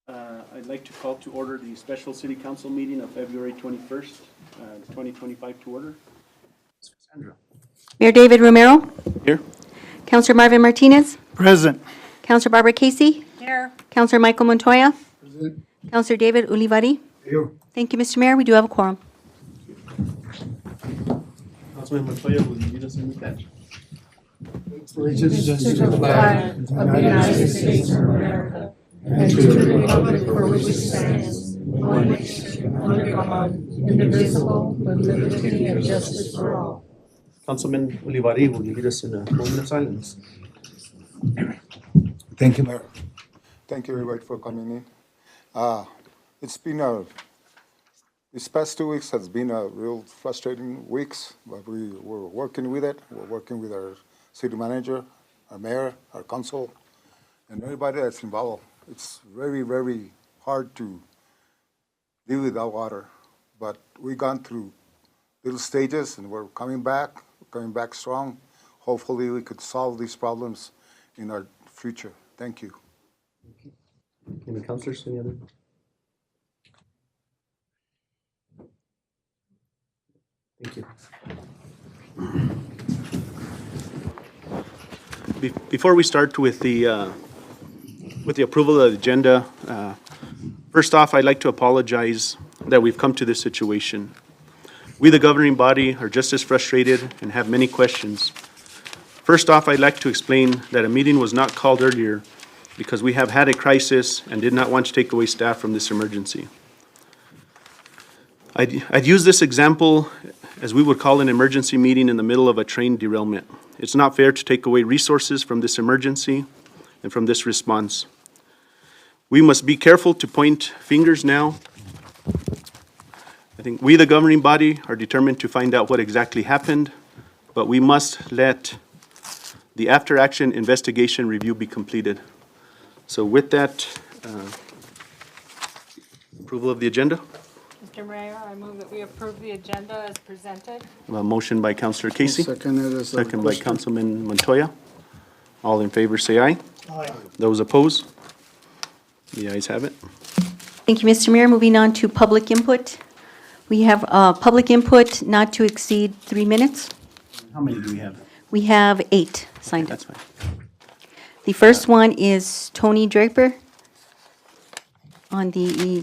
I'd like to call to order the special city council meeting of February 21st, 2025 to order. Sandra. Mayor David Romero, Here. Councilor Marvin Martinez, Present. Councilor Barbara Casey, Here. Councilor Michael Montoya, Present. Councilor David Ulivari. Here. Thank you, Mr. Mayor. We do have a quorum. Councilman Montoya will lead us in the pledge. Allegiance to the flag of the United States of America and to the republic for which it stands, one nation, under God, indivisible, with liberty and justice for all. Councilman Ulivari will lead us in a moment of silence. Thank you, Mayor. Thank you, everybody, for coming in. It's been these past 2 weeks has been a real frustrating weeks, but we're working with it. We're working with our city manager, our mayor, our council, and everybody that's involved. It's very, very hard to deal with that water, but we've gone through little stages, and we're coming back strong. Hopefully, we could solve these problems in our future. Thank you. Any councilors, any other? Thank you. Before we start with the approval of the agenda, first off, I'd like to apologize that we've come to this situation. We, the governing body, are just as frustrated and have many questions. First off, I'd like to explain that a meeting was not called earlier because we have had a crisis and did not want to take away staff from this emergency. I'd use this example as we would call an emergency meeting in the middle of a train derailment. It's not fair to take away resources from this emergency and from this response. We must be careful to point fingers now. I think we, the governing body, are determined to find out what exactly happened, but we must let the after-action investigation review be completed. So with that, approval of the agenda. Mr. Mayor, I move that we approve the agenda as presented. A motion by Councilor Casey, second by Councilman Montoya. All in favor say aye. Aye. Those opposed? The ayes have it. Thank you, Mr. Mayor. Moving on to public input. We have public input not to exceed 3 minutes. How many do we have? We have 8 signed up. That's fine. The first one is Tony Draper on the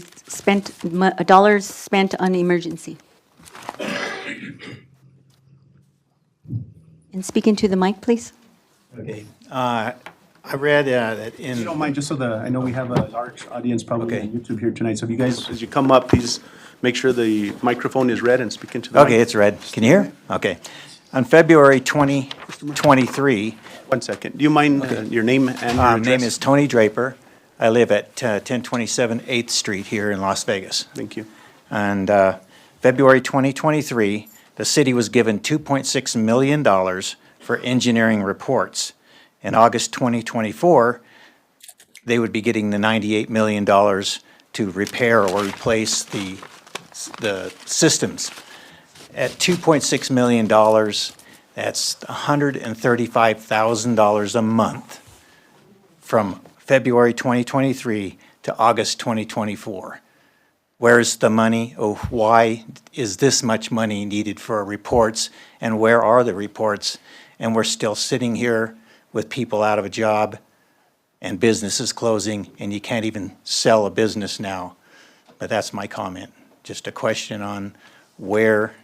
dollars spent on emergency. And speak into the mic, please. Okay. I read that If you in, don't mind, just so I know we have a large audience probably Okay. on YouTube here tonight. So if you guys, as you come up, please make sure the microphone is red and speak into the mic. okay, it's red. Can you hear? Okay. On February 2023, 1 second. Do you mind your name and your address? name is Tony Draper. I live at 1027 8th Street here in Las Vegas. Thank you. And February 2023, the city was given $2.6 million for engineering reports. In August 2024, they would be getting the $98 million to repair or replace the systems. At $2.6 million, that's $135,000 a month from February 2023 to August 2024. Where's the money? Oh, why is this much money needed for reports? And where are the reports? And we're still sitting here with people out of a job and businesses closing, and you can't even sell a business now. But that's my comment. Just a question on where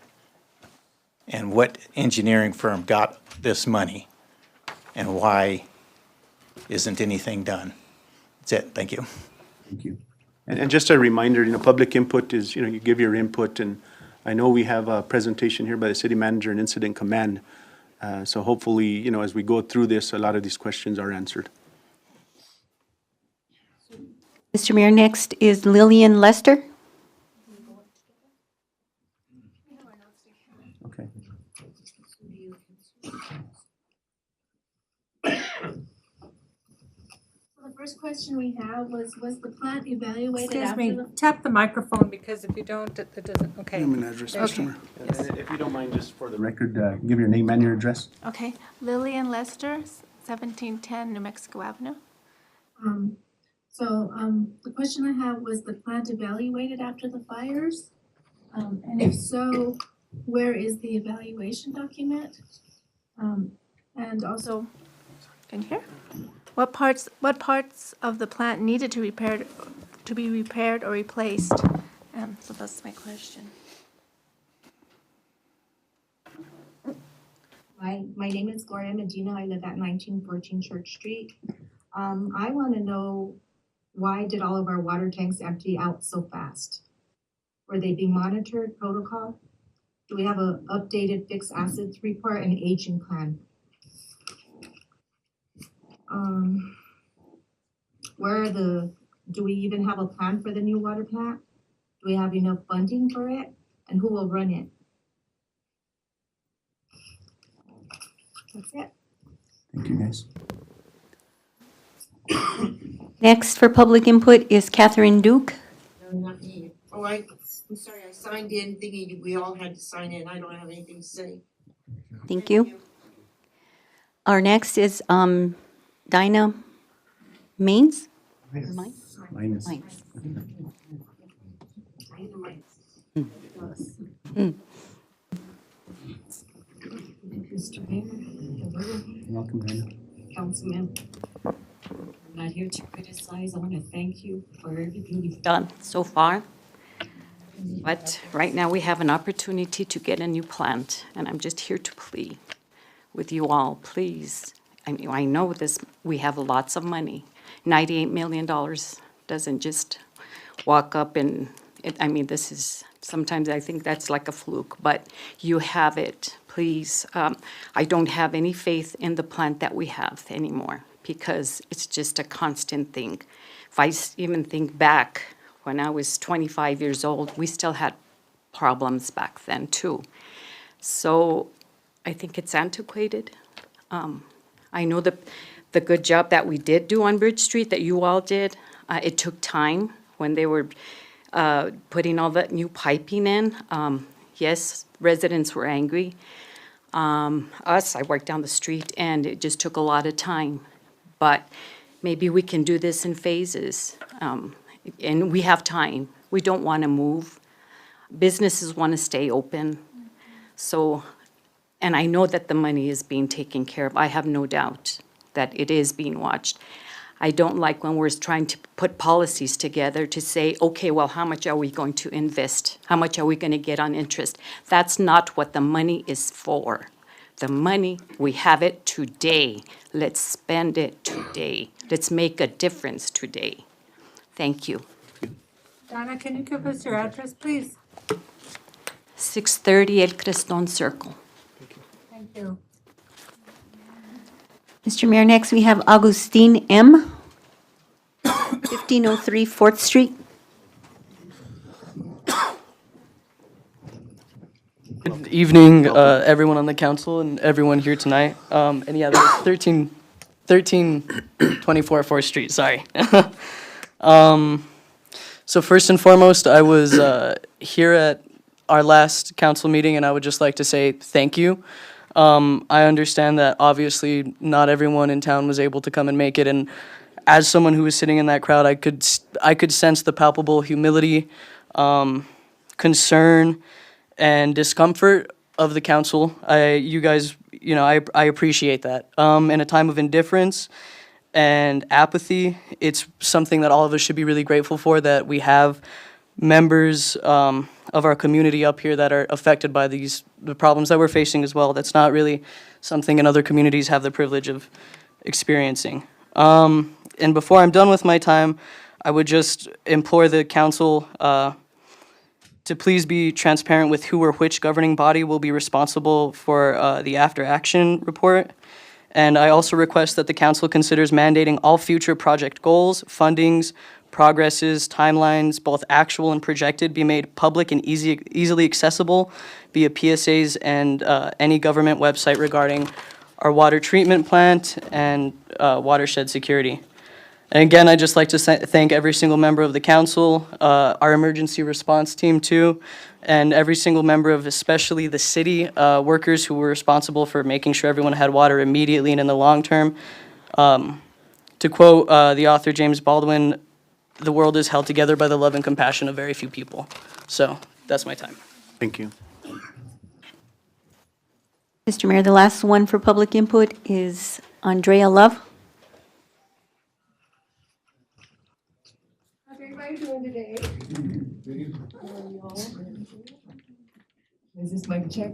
and what engineering firm got this money and why isn't anything done. That's it. Thank you. Thank you. And just a reminder, public input is, you give your input, and I know we have a presentation here by the city manager and incident command. So hopefully, as we go through this, a lot of these questions are answered. Mr. Mayor, next is Lillian Lester. Okay. The first question we have was the plant evaluated Excuse after me, the? tap the microphone because if you don't, it doesn't, okay. Name and address, Okay. customer. And if you don't mind, just for the record, give your name and your address. Okay, Lillian Lester, 1710 New Mexico Avenue. So, the question I have, was the plant evaluated after the fires? And if so, where is the evaluation document? And also, So, can you hear? What parts of the plant needed to be repaired or replaced? So that's my question. my name is Gloria Medina. I live at 1914 Church Street. I want to know, why did all of our water tanks empty out so fast? Were they being monitored, protocol? Do we have a updated fixed assets report and aging plan? Do we even have a plan for the new water plant? Do we have enough funding for it? And who will run it? That's it. Thank you, guys. Next for public input is Catherine Duke. No, not me. Oh, I'm sorry, I signed in thinking we all had to sign in. I don't have anything to say. Thank you. Our next is Dinah Maines? Mines? Mine is. Mines. Mr. Mayor, Welcome, Dana. Councilman, I'm not here to criticize. I want to thank you for everything you've Done so far. But right now, we have an opportunity to get a new plant, and I'm just here to plead with you all, please. I mean, I know this, we have lots of money. $98 million doesn't just walk up and, I mean, this is, sometimes I think that's like a fluke, but you have it, please. I don't have any faith in the plant that we have anymore, because it's just a constant thing. If I even think back, when I was 25 years old, we still had problems back then too. So I think it's antiquated. I know the good job that we did do on Bridge Street, that you all did. It took time when they were putting all that new piping in. Yes, residents were angry. I worked down the street, and it just took a lot of time. But maybe we can do this in phases. And we have time. We don't want to move. Businesses want to stay open. So, and I know that the money is being taken care of. I have no doubt that it is being watched. I don't like when we're trying to put policies together to say, okay, well, how much are we going to invest? How much are we going to get on interest? That's not what the money is for. The money, we have it today. Let's spend it today. Let's make a difference today. Thank you. Donna, can you give us your address, please? 630 El Creston Circle. Thank you. Mr. Mayor, next we have Agustin M., 1503 4th Street. Good evening, everyone on the council and everyone here tonight. And yeah, that was 1324 4th Street, sorry. So first and foremost, I was here at our last council meeting, and I would just like to say thank you. I understand that obviously not everyone in town was able to come and make it, and as someone who was sitting in that crowd, I could sense the palpable humility, concern, and discomfort of the council. You guys, you know, I appreciate that. In a time of indifference and apathy, it's something that all of us should be really grateful for, that we have members of our community up here that are affected by the problems that we're facing as well. That's not really something in other communities have the privilege of experiencing. And before I'm done with my time, I would just implore the council to please be transparent with who or which governing body will be responsible for the after action report. And I also request that the council considers mandating all future project goals, fundings, progresses, timelines, both actual and projected, be made public and easily accessible via PSAs and any government website regarding our water treatment plant and watershed security. And again, I'd just like to thank every single member of the council, our emergency response team too, and every single member of especially the city workers who were responsible for making sure everyone had water immediately and in the long term. To quote the author James Baldwin, the world is held together by the love and compassion of very few people. So that's my time. Thank you. Mr. Mayor, the last one for public input is Andrea Love. How's everybody doing today? Is this mic check?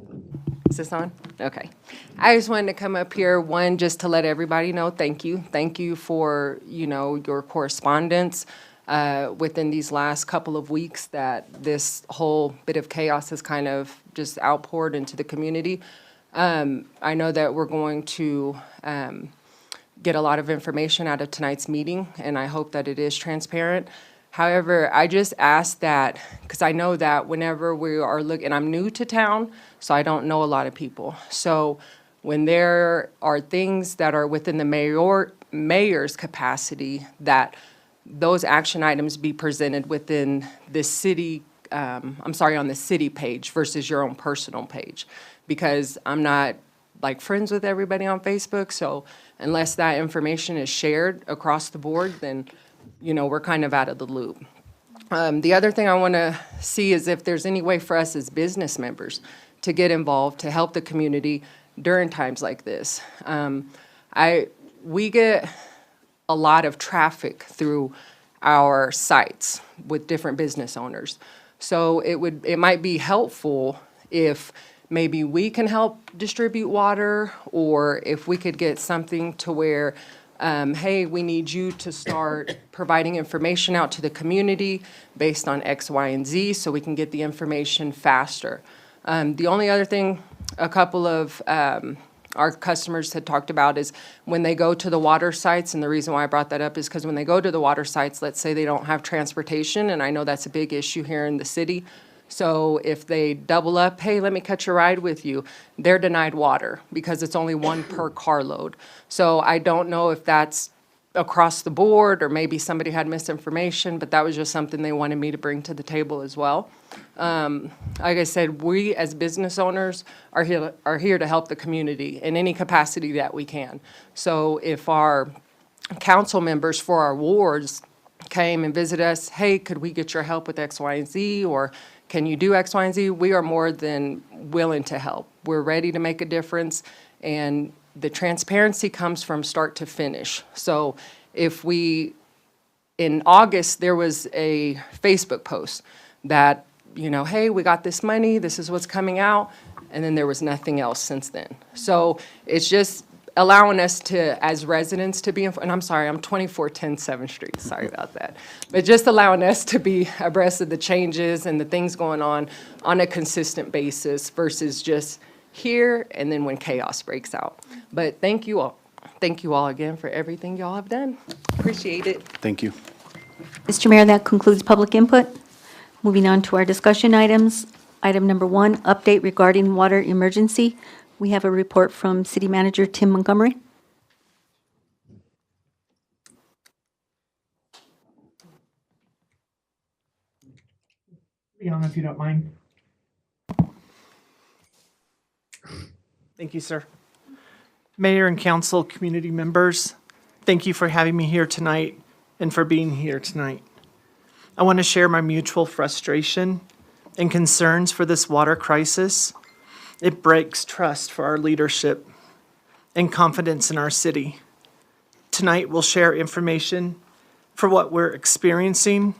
Is this on? Okay. I just wanted to come up here, one, just to let everybody know, thank you. Thank you for, your correspondence within these last couple of weeks that this whole bit of chaos has kind of just outpoured into the community. I know that we're going to get a lot of information out of tonight's meeting, and I hope that it is transparent. However, I just ask that, because I know that whenever we are looking, I'm new to town, so I don't know a lot of people. So when there are things that are within the mayor's capacity, that those action items be presented within the city, on the city page versus your own personal page. Because I'm not like friends with everybody on Facebook, so unless that information is shared across the board, then we're kind of out of the loop. The other thing I want to see is if there's any way for us as business members to get involved, to help the community during times like this. We get a lot of traffic through our sites with different business owners. So it might be helpful if maybe we can help distribute water, or if we could get something to where hey, we need you to start providing information out to the community based on X, Y, and Z so we can get the information faster. The only other thing a couple of our customers had talked about is when they go to the water sites, and the reason why I brought that up is because when they go to the water sites, let's say they don't have transportation, and I know that's a big issue here in the city. So if they double up, hey, let me catch a ride with you, they're denied water because it's only one per carload. So I don't know if that's across the board or maybe somebody had misinformation, but that was just something they wanted me to bring to the table as well. Like I said, we as business owners are here to help the community in any capacity that we can. So if our council members for our wards came and visited us, hey, could we get your help with X, Y, and Z, or can you do X, Y, and Z? We are more than willing to help. We're ready to make a difference, and the transparency comes from start to finish. So in August, there was a Facebook post that, hey, we got this money, this is what's coming out, and then there was nothing else since then. So it's just allowing us to, as residents, to be, and I'm sorry, I'm 2410 7th Street, sorry about that. But just allowing us to be abreast of the changes and the things going on a consistent basis versus just here and then when chaos breaks out. But thank you all. Thank you all again for everything y'all have done. Appreciate it. Thank you. Mr. Mayor, that concludes public input. Moving on to our discussion items. Item number 1, update regarding water emergency. We have a report from City Manager Tim Montgomery. Leon, if you don't mind. Thank you, sir. Mayor and council, community members, thank you for having me here tonight and for being here tonight. I want to share my mutual frustration and concerns for this water crisis. It breaks trust for our leadership and confidence in our city. Tonight, we'll share information for what we're experiencing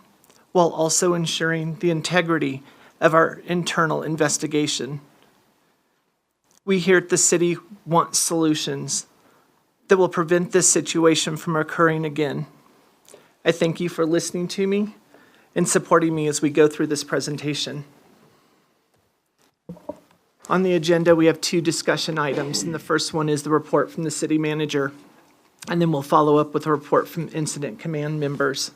while also ensuring the integrity of our internal investigation. We here at the city want solutions that will prevent this situation from occurring again. I thank you for listening to me and supporting me as we go through this presentation. On the agenda, we have 2 discussion items, and the first one is the report from the city manager, and then we'll follow up with a report from incident command members.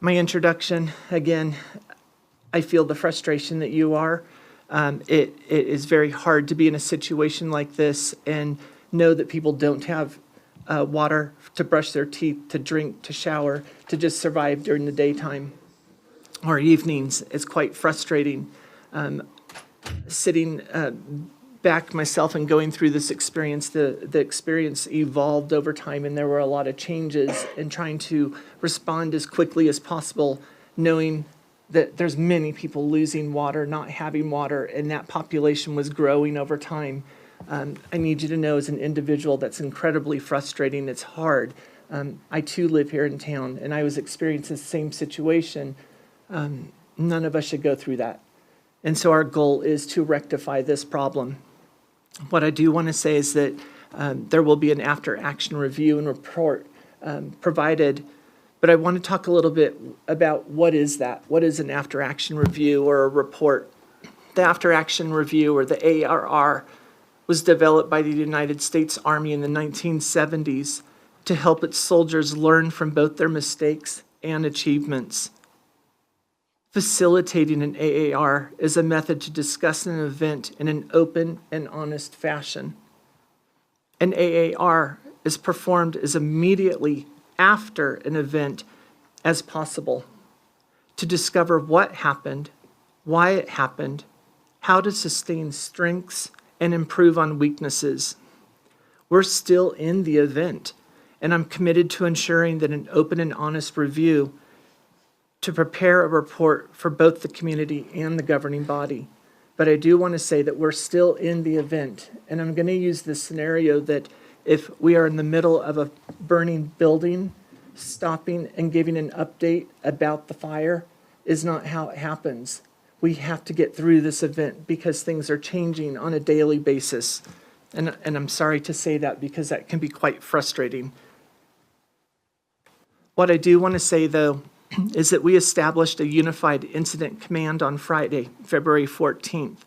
My introduction, again, I feel the frustration that you are. It is very hard to be in a situation like this and know that people don't have water to brush their teeth, to drink, to shower, to just survive during the daytime or evenings. It's quite frustrating sitting back myself in going through this experience, the experience evolved over time, and there were a lot of changes in trying to respond as quickly as possible, knowing that there's many people losing water, not having water, and that population was growing over time. I need you to know, as an individual, that's incredibly frustrating. It's hard. I too live here in town, and I was experiencing the same situation. None of us should go through that. And so our goal is to rectify this problem. What I do want to say is that there will be an after-action review and report provided, but I want to talk a little bit about what is that? What is an after-action review or a report? The after-action review, or the ARR, was developed by the United States Army in the 1970s to help its soldiers learn from both their mistakes and achievements. Facilitating an AAR is a method to discuss an event in an open and honest fashion. An AAR is performed as immediately after an event as possible to discover what happened, why it happened, how to sustain strengths, and improve on weaknesses. We're still in the event, and I'm committed to ensuring that an open and honest review to prepare a report for both the community and the governing body. But I do want to say that we're still in the event, and I'm going to use this scenario that if we are in the middle of a burning building, stopping and giving an update about the fire is not how it happens. We have to get through this event because things are changing on a daily basis. And I'm sorry to say that because that can be quite frustrating. What I do want to say, though, is that we established a unified incident command on Friday, February 14th.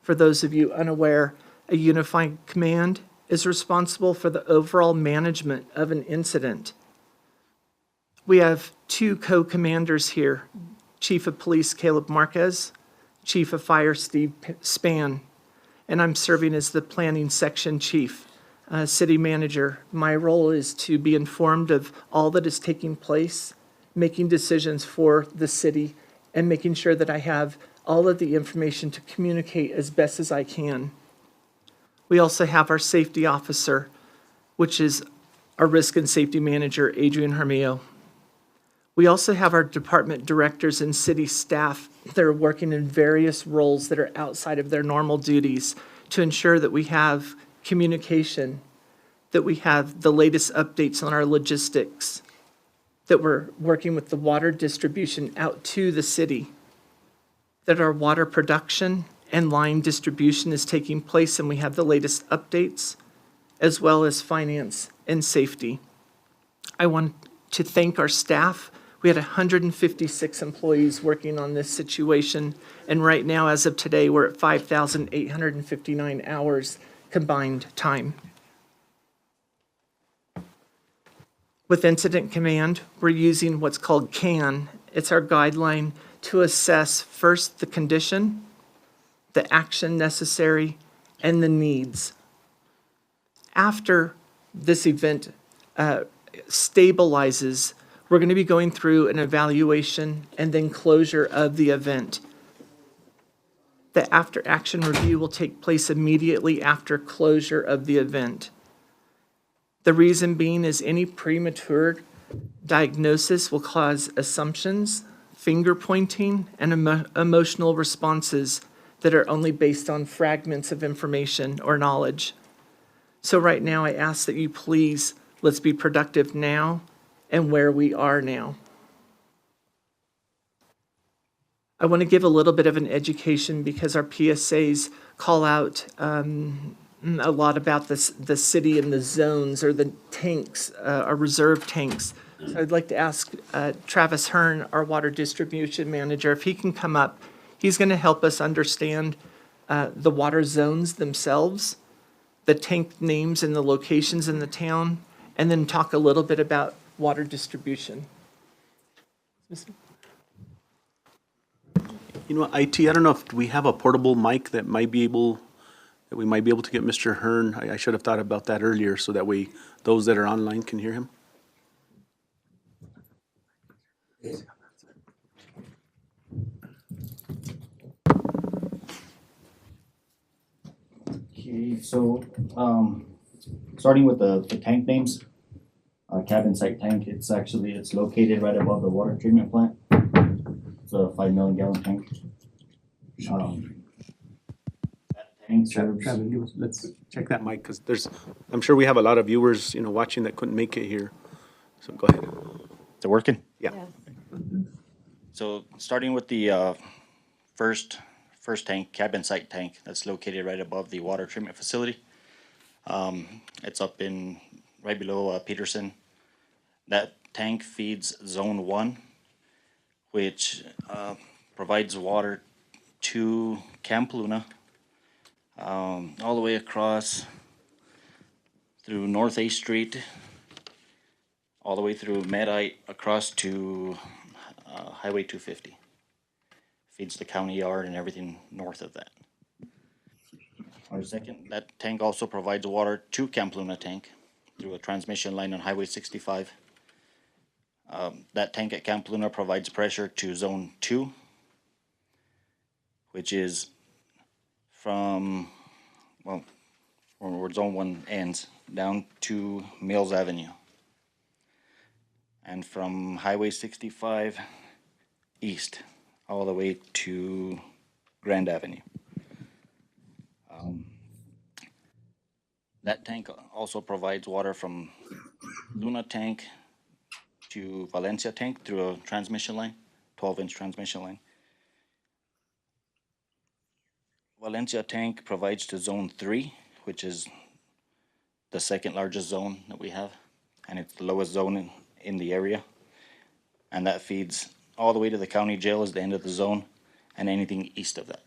For those of you unaware, a unified command is responsible for the overall management of an incident. We have two co-commanders here, Chief of Police Caleb Marquez, Chief of Fire Steve Spann, and I'm serving as the Planning Section Chief. City Manager, my role is to be informed of all that is taking place, making decisions for the city, and making sure that I have all of the information to communicate as best as I can. We also have our safety officer, which is our risk and safety manager, Adrian Hermio. We also have our department directors and city staff that are working in various roles that are outside of their normal duties to ensure that we have communication, that we have the latest updates on our logistics, that we're working with the water distribution out to the city, that our water production and line distribution is taking place and we have the latest updates, as well as finance and safety. I want to thank our staff. We had 156 employees working on this situation, and right now, as of today, we're at 5,859 hours combined time. With Incident Command, we're using what's called CAN. It's our guideline to assess first the condition, the action necessary, and the needs. After this event stabilizes, we're going to be going through an evaluation and then closure of the event. The after-action review will take place immediately after closure of the event. The reason being is any premature diagnosis will cause assumptions, finger pointing, and emotional responses that are only based on fragments of information or knowledge. So right now, I ask that you please, let's be productive now and where we are now. I want to give a little bit of an education because our PSAs call out a lot about this, the city and the zones or the tanks, our reserve tanks. So I'd like to ask Travis Hearn, our water distribution manager, if he can come up. He's going to help us understand the water zones themselves, the tank names and the locations in the town, and then talk a little bit about water distribution. You know, IT, I don't know if we have a portable mic that we might be able to get Mr. Hearn. I should have thought about that earlier so that way those that are online can hear him. Okay, so, starting with the tank names, cabin site tank, it's located right above the water treatment plant. It's a 5 million gallon tank. That tank serves. Travis, let's check that mic, because I'm sure we have a lot of viewers, watching that couldn't make it here. So go ahead. Is it working? Yeah. So starting with the first tank, cabin site tank, that's located right above the water treatment facility. It's up right below Peterson. That tank feeds Zone 1, which provides water to Camp Luna, all the way across through North A Street, all the way through Medite, across to Highway 250. Feeds the county yard and everything north of that. That tank also provides water to Camp Luna tank through a transmission line on Highway 65. That tank at Camp Luna provides pressure to Zone 2, which is from where Zone 1 ends, down to Mills Avenue. And from Highway 65 east, all the way to Grand Avenue. That tank also provides water from Luna tank to Valencia tank through a transmission line, 12-inch transmission line. Valencia tank provides to Zone 3, which is the second largest zone that we have, and it's the lowest zone in the area. And that feeds all the way to the county jail is the end of the zone, and anything east of that,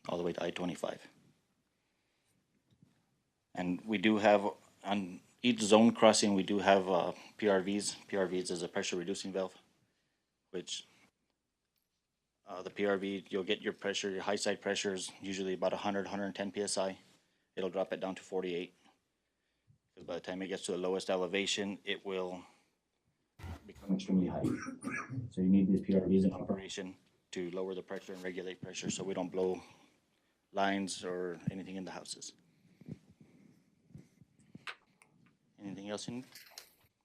all the way to I-25. And we do have, on each zone crossing, we do have PRVs. PRVs is a pressure reducing valve, which the PRV, you'll get your pressure, your high side pressure is usually about 100, 110 PSI. It'll drop it down to 48. Because by the time it gets to the lowest elevation, it will become extremely high. So you need these PRVs in operation to lower the pressure and regulate pressure so we don't blow lines or anything in the houses. Anything else you need?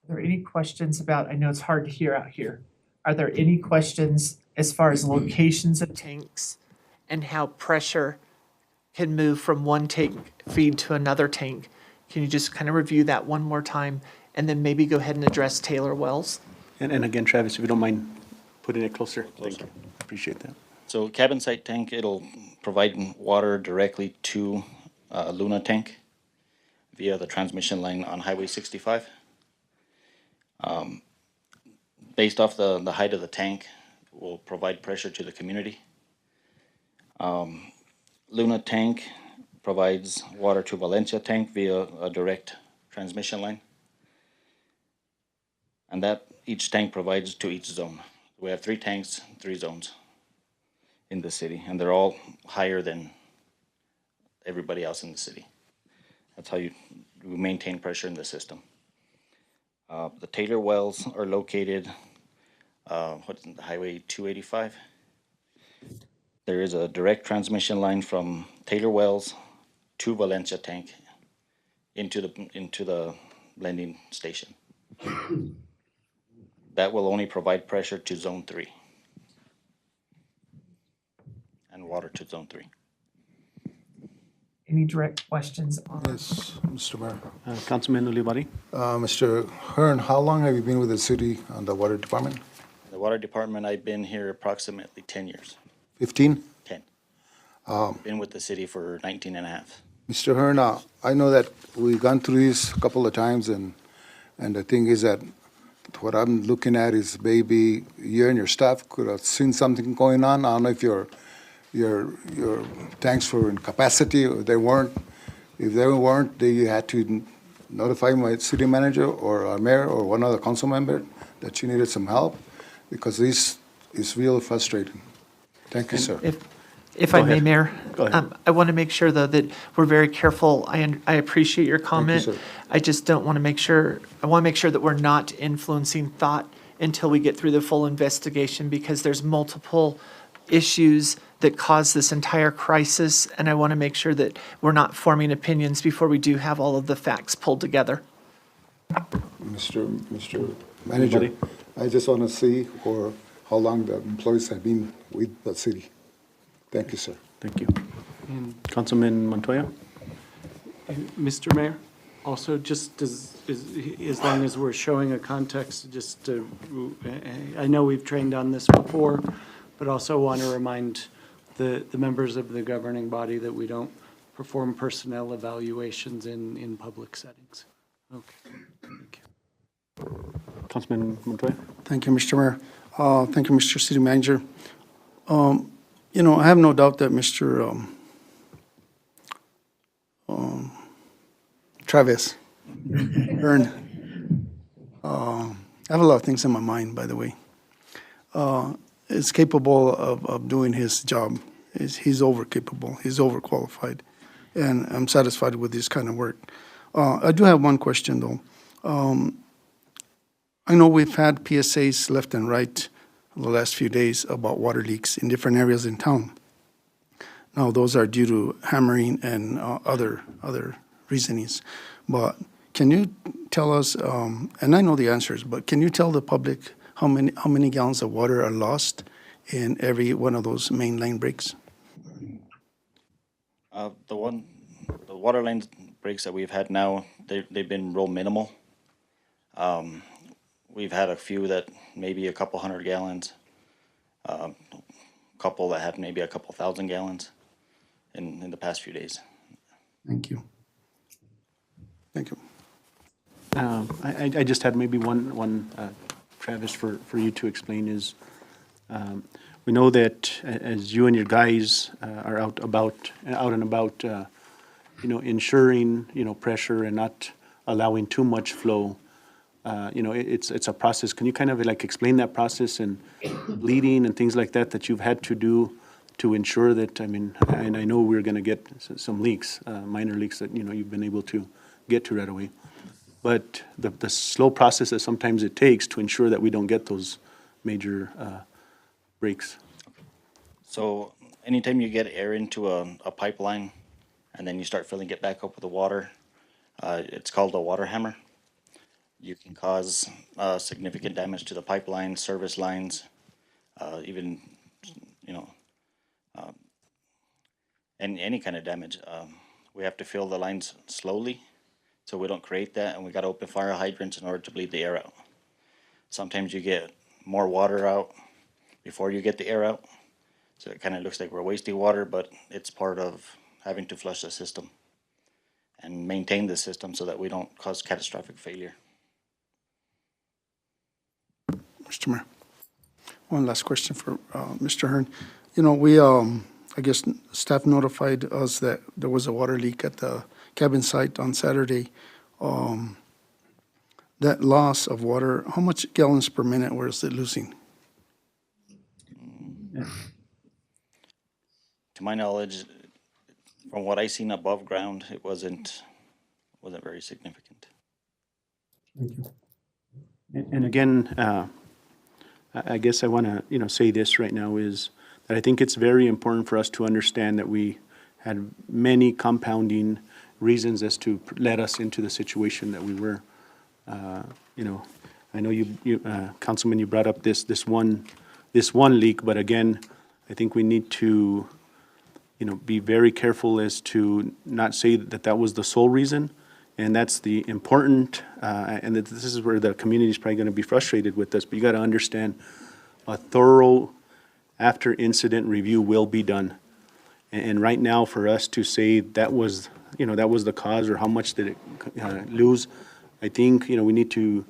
Are there any questions about, I know it's hard to hear out here. Are there any questions as far as locations of tanks and how pressure can move from one tank feed to another tank? Can you just kind of review that one more time and then maybe go ahead and address Taylor Wells? And again, Travis, if you don't mind putting it closer. Thank you. Appreciate that. So cabin site tank, it'll provide water directly to Luna tank via the transmission line on Highway 65. Based off the height of the tank, will provide pressure to the community. Luna tank provides water to Valencia tank via a direct transmission line. And that each tank provides to each zone. We have 3 tanks, 3 zones in the city, and they're all higher than everybody else in the city. That's how we maintain pressure in the system. The Taylor wells are located, Highway 285. There is a direct transmission line from Taylor wells to Valencia tank into the blending station. That will only provide pressure to Zone 3 and water to Zone 3. Any direct questions on? Yes, Mr. Mayor. Councilman Olivari? Mr. Hearn, how long have you been with the city on the water department? The water department, I've been here approximately 10 years. 15? 10. Been with the city for 19 and a half. Mr. Hearn, I know that we've gone through this a couple of times, and the thing is that what I'm looking at is maybe you and your staff could have seen something going on. I don't know if your tanks were in capacity or they weren't. If they weren't, then you had to notify my city manager or our mayor or one other council member that you needed some help, because this is really frustrating. Thank you, sir. If I may, ahead. Mayor, Go ahead. I want to make sure, though, that we're very careful. I appreciate your comment. sir. I just don't want to make sure, I want to make sure that we're not influencing thought until we get through the full investigation, because there's multiple issues that caused this entire crisis, and I want to make sure that we're not forming opinions before we do have all of the facts pulled together. Mr. Manager, I just want to see for how long the employees have been with the city. Thank you, sir. Thank you. Councilman Montoya? Mr. Mayor, also just as long as we're showing a context, just to, I know we've trained on this before, but also want to remind the members of the governing body that we don't perform personnel evaluations in public settings. Okay. Thank you. Councilman Montoya? Thank you, Mr. Mayor. Thank you, Mr. City Manager. You know, I have no doubt that Mr. Travis Hearn, I have a lot of things in my mind, by the way, is capable of doing his job. He's over-capable, he's over-qualified, and I'm satisfied with this kind of work. I do have one question, though. I know we've had PSAs left and right the last few days about water leaks in different areas in town. Now, those are due to hammering and other reasonings. But can you tell us, and I know the answers, but can you tell the public how many gallons of water are lost in every one of those main line breaks? The water line breaks that we've had now, they've been real minimal. We've had a few that maybe a couple hundred gallons, a couple that have maybe a couple thousand gallons in the past few days. Thank you. Thank you. I just had maybe one, Travis, for you to explain is, we know that as you and your guys are out and about, ensuring, pressure and not allowing too much flow, it's a process. Can you kind of like explain that process and bleeding and things like that you've had to do to ensure that, and I know we're going to get some leaks, minor leaks that, you've been able to get to right away. But the slow process that sometimes it takes to ensure that we don't get those major breaks. So anytime you get air into a pipeline and then you start filling it back up with the water, it's called a water hammer. You can cause significant damage to the pipeline, service lines, even, and any kind of damage. We have to fill the lines slowly so we don't create that, and we got to open fire hydrants in order to bleed the air out. Sometimes you get more water out before you get the air out, so it kind of looks like we're wasting water, but it's part of having to flush the system and maintain the system so that we don't cause catastrophic failure. Mr. Mayor, one last question for Mr. Hearn. We, I guess staff notified us that there was a water leak at the cabin site on Saturday. That loss of water, how much gallons per minute was it losing? To my knowledge, from what I seen above ground, it wasn't very significant. Thank you. And again, I guess I want to, say this right now is that I think it's very important for us to understand that we had many compounding reasons as to led us into the situation that we were. I know you Councilman, you brought up this one leak, but again, I think we need to, be very careful as to not say that was the sole reason. And that's the important, and that this is where the community is probably going to be frustrated with us, but you got to understand a thorough after-incident review will be done. And right now, for us to say that was the cause or how much did it lose, I think, we need to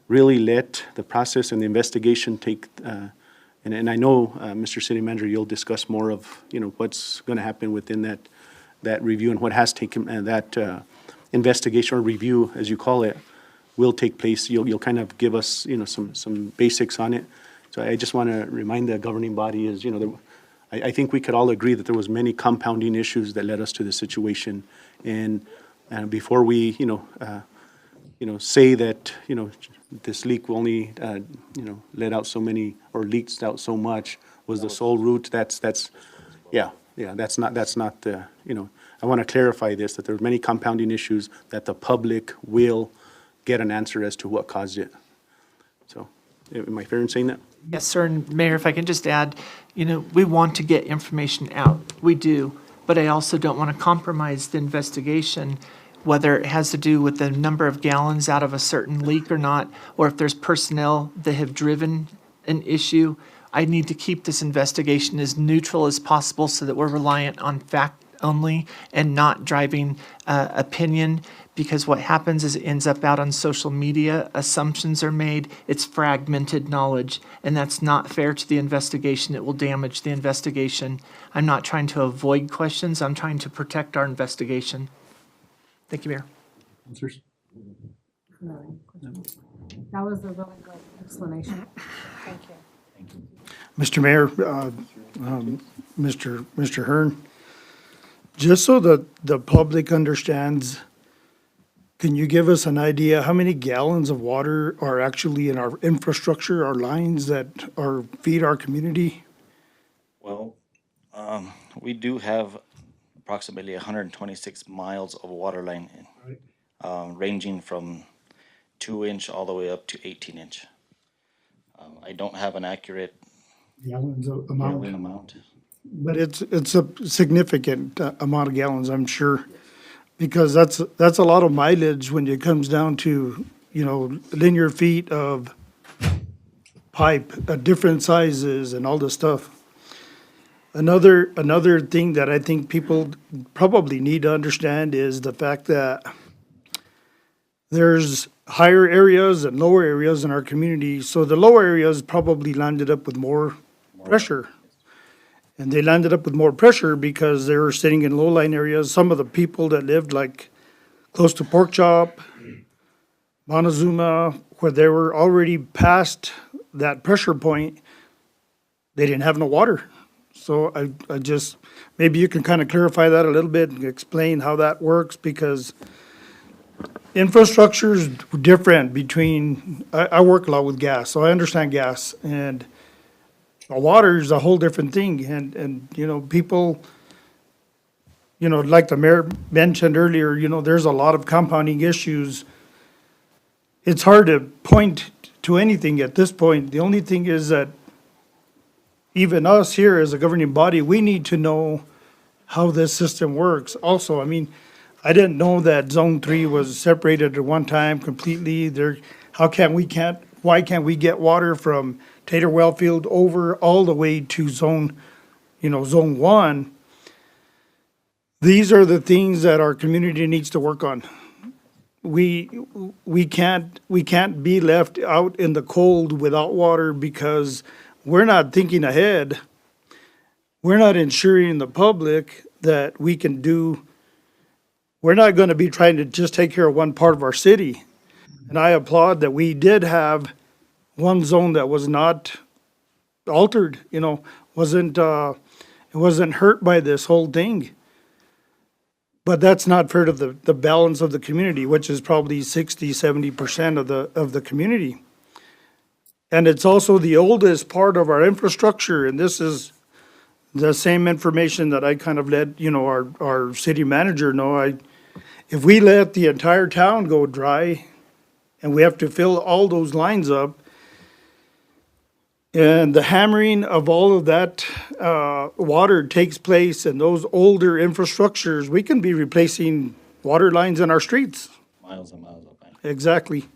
really let the process and the investigation take, and I know, Mr. City Manager, you'll discuss more of, what's going to happen within that review and what has taken, that investigation or review, as you call it, will take place. You'll kind of give us, some basics on it. So I just want to remind the governing body is, I think we could all agree that there was many compounding issues that led us to this situation. And before we, say that, this leak will only, let out so many or leaks out so much, was the sole route. Yeah, that's not, I want to clarify this, that there's many compounding issues that the public will get an answer as to what caused it. So, am I fair in saying that? Yes, sir, and Mayor, if I can just add, we want to get information out. We do, but I also don't want to compromise the investigation, whether it has to do with the number of gallons out of a certain leak or not, or if there's personnel that have driven an issue. I need to keep this investigation as neutral as possible so that we're reliant on fact only and not driving opinion, because what happens is it ends up out on social media, assumptions are made, it's fragmented knowledge, and that's not fair to the investigation. It will damage the investigation. I'm not trying to avoid questions, I'm trying to protect our investigation. Thank you, Mayor. Answers? That was a really good explanation. Thank you. Mr. Mayor, Mr. Hearn, just so that the public understands, can you give us an idea how many gallons of water are actually in our infrastructure, our lines that feed our community? Well, we do have approximately 126 miles of water line, ranging from 2-inch all the way up to 18-inch. I don't have an accurate Gallons amount. But it's a significant amount of gallons, I'm sure, because that's a lot of mileage when it comes down to, linear feet of pipe at different sizes and all this stuff. Another thing that I think people probably need to understand is the fact that there's higher areas and lower areas in our community. So the lower areas probably landed up with more pressure. And they landed up with more pressure because they were sitting in low-lying areas. Some of the people that lived like close to Pork Chop, Montezuma, where they were already past that pressure point, they didn't have no water. So I just, maybe you can kind of clarify that a little bit and explain how that works, because infrastructure's different between, I work a lot with gas, so I understand gas, and water is a whole different thing, and people, like the mayor mentioned earlier, there's a lot of compounding issues. It's hard to point to anything at this point. The only thing is that even us here as a governing body, we need to know how this system works. Also, I didn't know that Zone 3 was separated at one time completely. Why can't we get water from Tater Wellfield over all the way to Zone 1? These are the things that our community needs to work on. We can't be left out in the cold without water because we're not thinking ahead. We're not ensuring the public that we can do. We're not going to be trying to just take care of one part of our city. And I applaud that we did have one zone that was not altered, it wasn't hurt by this whole thing. But that's not fair to the balance of the community, which is probably 60-70% of the community. And it's also the oldest part of our infrastructure, and this is the same information that I kind of let, our city manager know. If we let the entire town go dry and we have to fill all those lines up, and the hammering of all of that water takes place in those older infrastructures, we can be replacing water lines in our streets. Miles and miles of line. Exactly.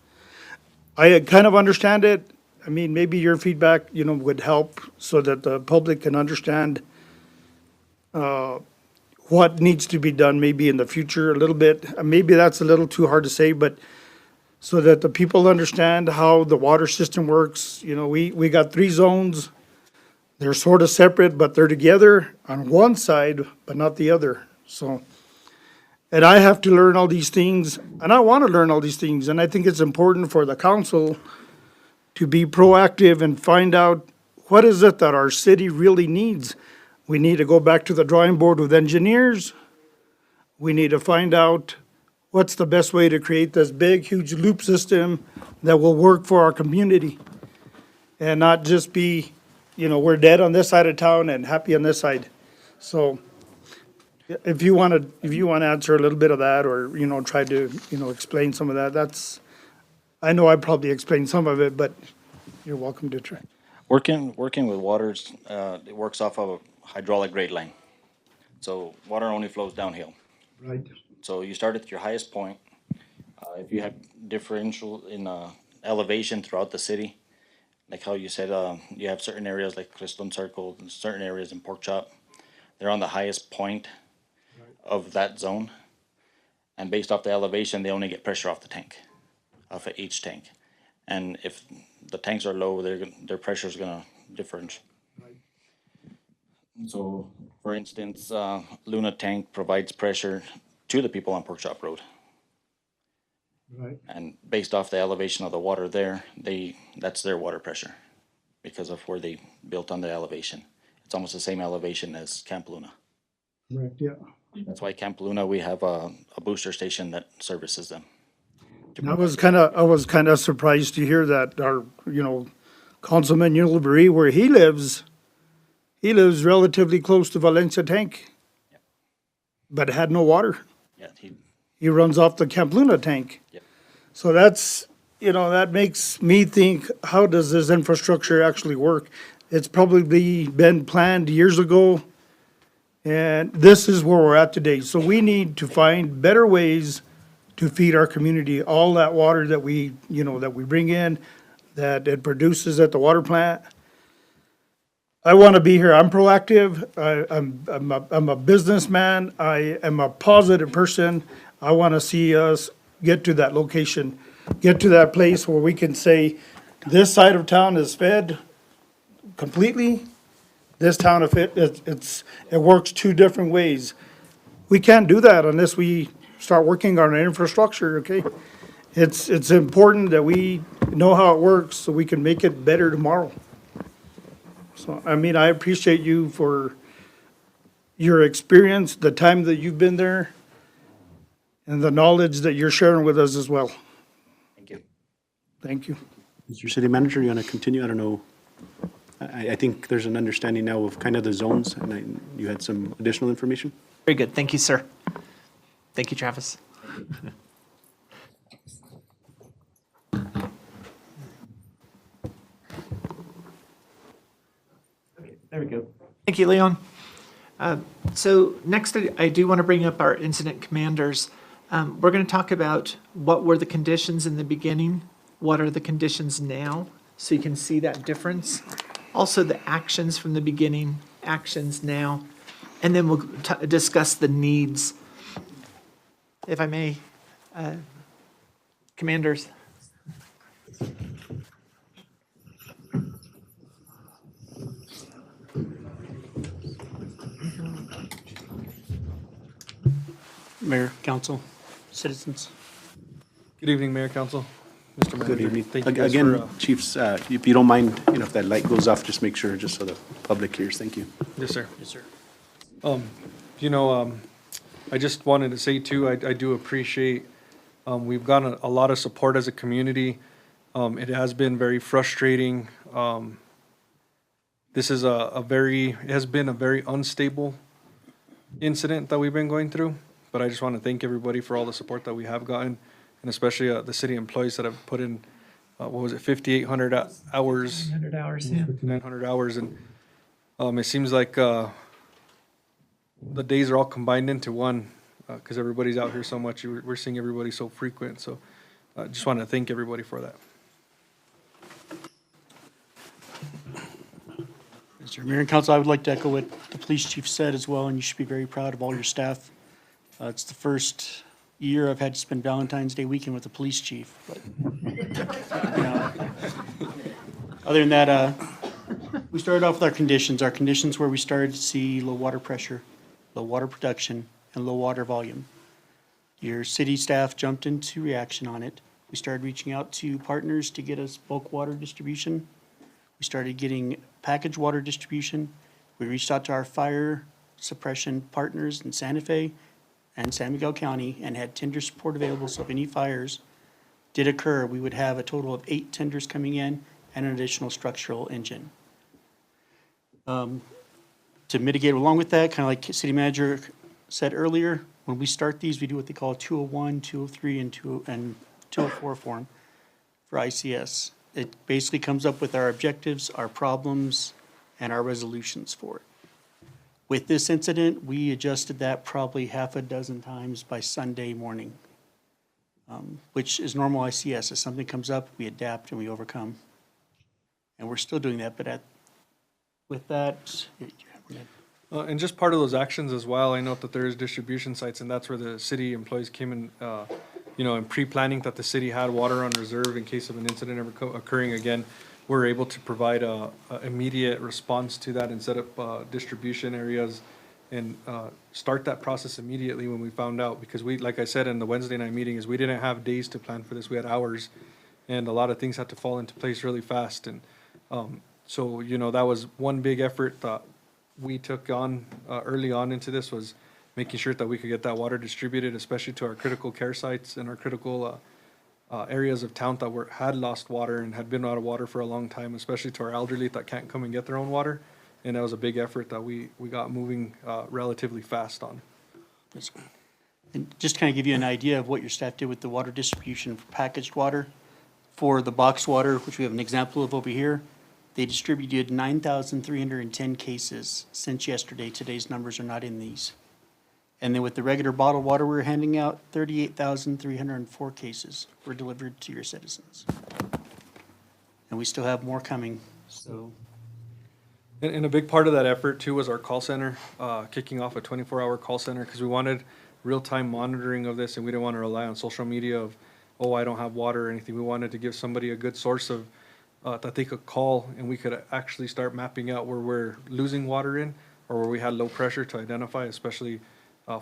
I kind of understand it. Maybe your feedback, would help so that the public can understand what needs to be done maybe in the future a little bit. Maybe that's a little too hard to say, but so that the people understand how the water system works. We got 3 zones. They're sort of separate, but they're together on one side, but not the other. So, and I have to learn all these things, and I want to learn all these things, and I think it's important for the council to be proactive and find out what is it that our city really needs. We need to go back to the drawing board with engineers. We need to find out what's the best way to create this big, huge loop system that will work for our community and not just be we're dead on this side of town and happy on this side. So if you want to answer a little bit of that or, try to, explain some of that, I know I probably explained some of it, but you're welcome to try. Working with waters, it works off of a hydraulic grade line. So water only flows downhill. Right. So you start at your highest point. If you have differential in elevation throughout the city, like how you said, you have certain areas like Crystal Circle and certain areas in Pork Chop, they're on the highest point of that zone. And based off the elevation, they only get pressure off the tank, off of each tank. And if the tanks are low, their pressure is gonna differentiate. So, for instance, Luna Tank provides pressure to the people on Pork Chop Road. Right. And based off the elevation of the water there, that's their water pressure because of where they built on the elevation. It's almost the same elevation as Camp Luna. Correct, yeah. That's why Camp Luna, we have a booster station that services them. I was kind of surprised to hear that our, Councilman Yulbury, where he lives relatively close to Valencia Tank, but had no water. Yeah, He runs off the Camp Luna tank. Yep. So that's, that makes me think, how does this infrastructure actually work? It's probably been planned years ago, and this is where we're at today. So we need to find better ways to feed our community, all that water that we bring in, that it produces at the water plant. I want to be here. I'm proactive. I'm a businessman. I am a positive person. I want to see us get to that location, get to that place where we can say, this side of town is fed completely. This town, it works two different ways. We can't do that unless we start working on our infrastructure, okay? It's important that we know how it works so we can make it better tomorrow. So, I appreciate you for your experience, the time that you've been there, and the knowledge that you're sharing with us as well. Thank you. Thank you. Mr. City Manager, you want to continue? I don't know. I think there's an understanding now of kind of the zones, and you had some additional information? Very good. Thank you, sir. Thank you, Travis. There we go. Thank you, Leon. So next, I do want to bring up our incident commanders. We're going to talk about what were the conditions in the beginning, what are the conditions now, so you can see that difference. Also, the actions from the beginning, actions now, and then we'll discuss the needs. If I may, commanders. Mayor, council, citizens. Good evening, Mayor, Council, Mr. Manager. Good evening. Thank you guys Again, for, Chiefs, if you don't mind, if that light goes off, just make sure, just so the public hears. Thank you. Yes, sir. Yes, sir. I just wanted to say too, I do appreciate, we've gotten a lot of support as a community. It has been very frustrating. This is it has been a very unstable incident that we've been going through. But I just want to thank everybody for all the support that we have gotten, and especially the city employees that have put in, 5,800 hours? 900 hours, yeah. 5,900 hours, and it seems like the days are all combined into one because everybody's out here so much. We're seeing everybody so frequent, so I just want to thank everybody for that. Mr. Mayor and council, I would like to echo what the police chief said as well, and you should be very proud of all your staff. It's the first year I've had to spend Valentine's Day weekend with the police chief, but, other than that, we started off with our conditions. Our conditions where we started to see low water pressure, low water production, and low water volume. Your city staff jumped into reaction on it. We started reaching out to partners to get us bulk water distribution. We started getting packaged water distribution. We reached out to our fire suppression partners in Santa Fe and San Miguel County and had tender support available, so if any fires did occur, we would have a total of 8 tenders coming in and an additional structural engine. To mitigate along with that, kind of like city manager said earlier, when we start these, we do what they call 201, 203, and 204 form for ICS. It basically comes up with our objectives, our problems, and our resolutions for it. With this incident, we adjusted that probably half a dozen times by Sunday morning, which is normal ICS. If something comes up, we adapt and we overcome. And we're still doing that, but with that, And just part of those actions as well, I note that there is distribution sites, and that's where the city employees came in, in pre-planning that the city had water on reserve in case of an incident ever occurring again. We're able to provide a immediate response to that and set up distribution areas and start that process immediately when we found out. Because we, like I said in the Wednesday night meeting, is we didn't have days to plan for this, we had hours. And a lot of things had to fall into place really fast. And so, that was one big effort that we took on early on into this, was making sure that we could get that water distributed, especially to our critical care sites and our critical areas of town that had lost water and had been out of water for a long time, especially to our elderly that can't come and get their own water. And that was a big effort that we got moving relatively fast on. and just kind of give you an idea of what your staff did with the water distribution for packaged water. For the box water, which we have an example of over here, they distributed 9,310 cases since yesterday. Today's numbers are not in these. And then with the regular bottled water we were handing out, 38,304 cases were delivered to your citizens. And we still have more coming, so. And a big part of that effort too was our call center, kicking off a 24-hour call center, because we wanted real-time monitoring of this, and we didn't want to rely on social media of, oh, I don't have water or anything. We wanted to give somebody a good source of that they could call, and we could actually start mapping out where we're losing water in, or where we had low pressure to identify, especially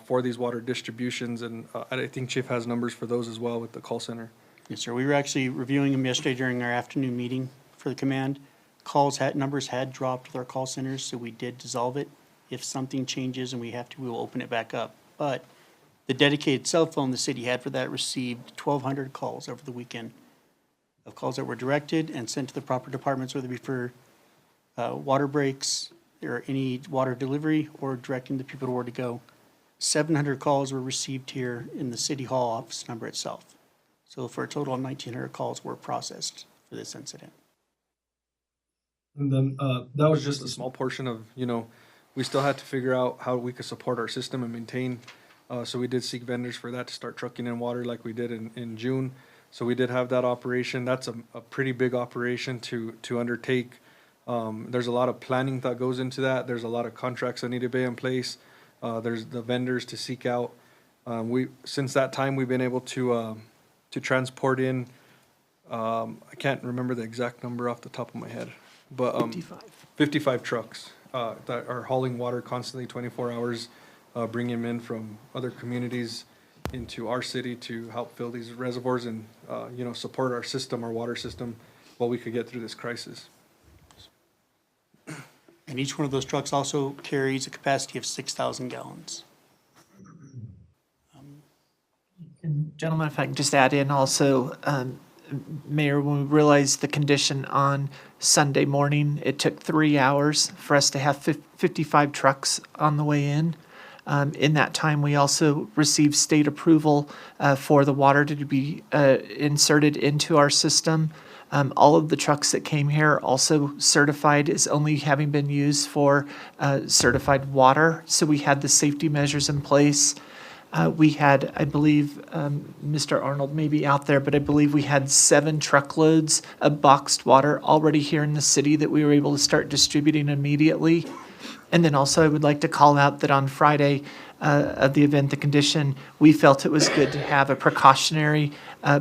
for these water distributions. And I think Chief has numbers for those as well with the call center. Yes, sir. We were actually reviewing them yesterday during our afternoon meeting for the command. Numbers had dropped with our call centers, so we did dissolve it. If something changes and we have to, we will open it back up. But the dedicated cell phone the city had for that received 1,200 calls over the weekend, of calls that were directed and sent to the proper departments, whether it be for water breaks or any water delivery or directing the people to where to go. 700 calls were received here in the City Hall office number itself. So for a total of 1,900 calls were processed for this incident. And then that was just a small portion of, we still had to figure out how we could support our system and maintain. So we did seek vendors for that to start trucking in water like we did in June. So we did have that operation. That's a pretty big operation to undertake. There's a lot of planning that goes into that. There's a lot of contracts that need to be in place. There's the vendors to seek out. Since that time, we've been able to transport in, I can't remember the exact number off the top of my head, but 55 trucks that are hauling water constantly 24 hours, bringing them in from other communities into our city to help fill these reservoirs and, support our system, our water system, while we could get through this crisis. And each one of those trucks also carries a capacity of 6,000 gallons. Gentlemen, if I can just add in also, Mayor, when we realized the condition on Sunday morning, it took 3 hours for us to have 55 trucks on the way in. In that time, we also received state approval for the water to be inserted into our system. All of the trucks that came here also certified as only having been used for certified water. So we had the safety measures in place. We had, I believe, Mr. Arnold may be out there, but I believe we had 7 truckloads of boxed water already here in the city that we were able to start distributing immediately. And then also I would like to call out that on Friday of the event, the condition, we felt it was good to have a precautionary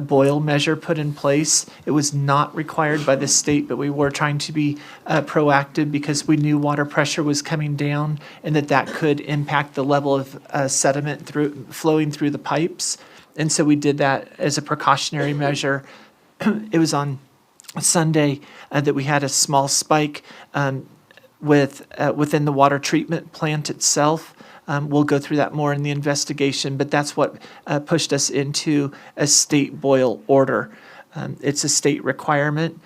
boil measure put in place. It was not required by the state, but we were trying to be proactive because we knew water pressure was coming down and that could impact the level of sediment flowing through the pipes. And so we did that as a precautionary measure. It was on Sunday that we had a small spike within the water treatment plant itself. We'll go through that more in the investigation, but that's what pushed us into a state boil order. It's a state requirement.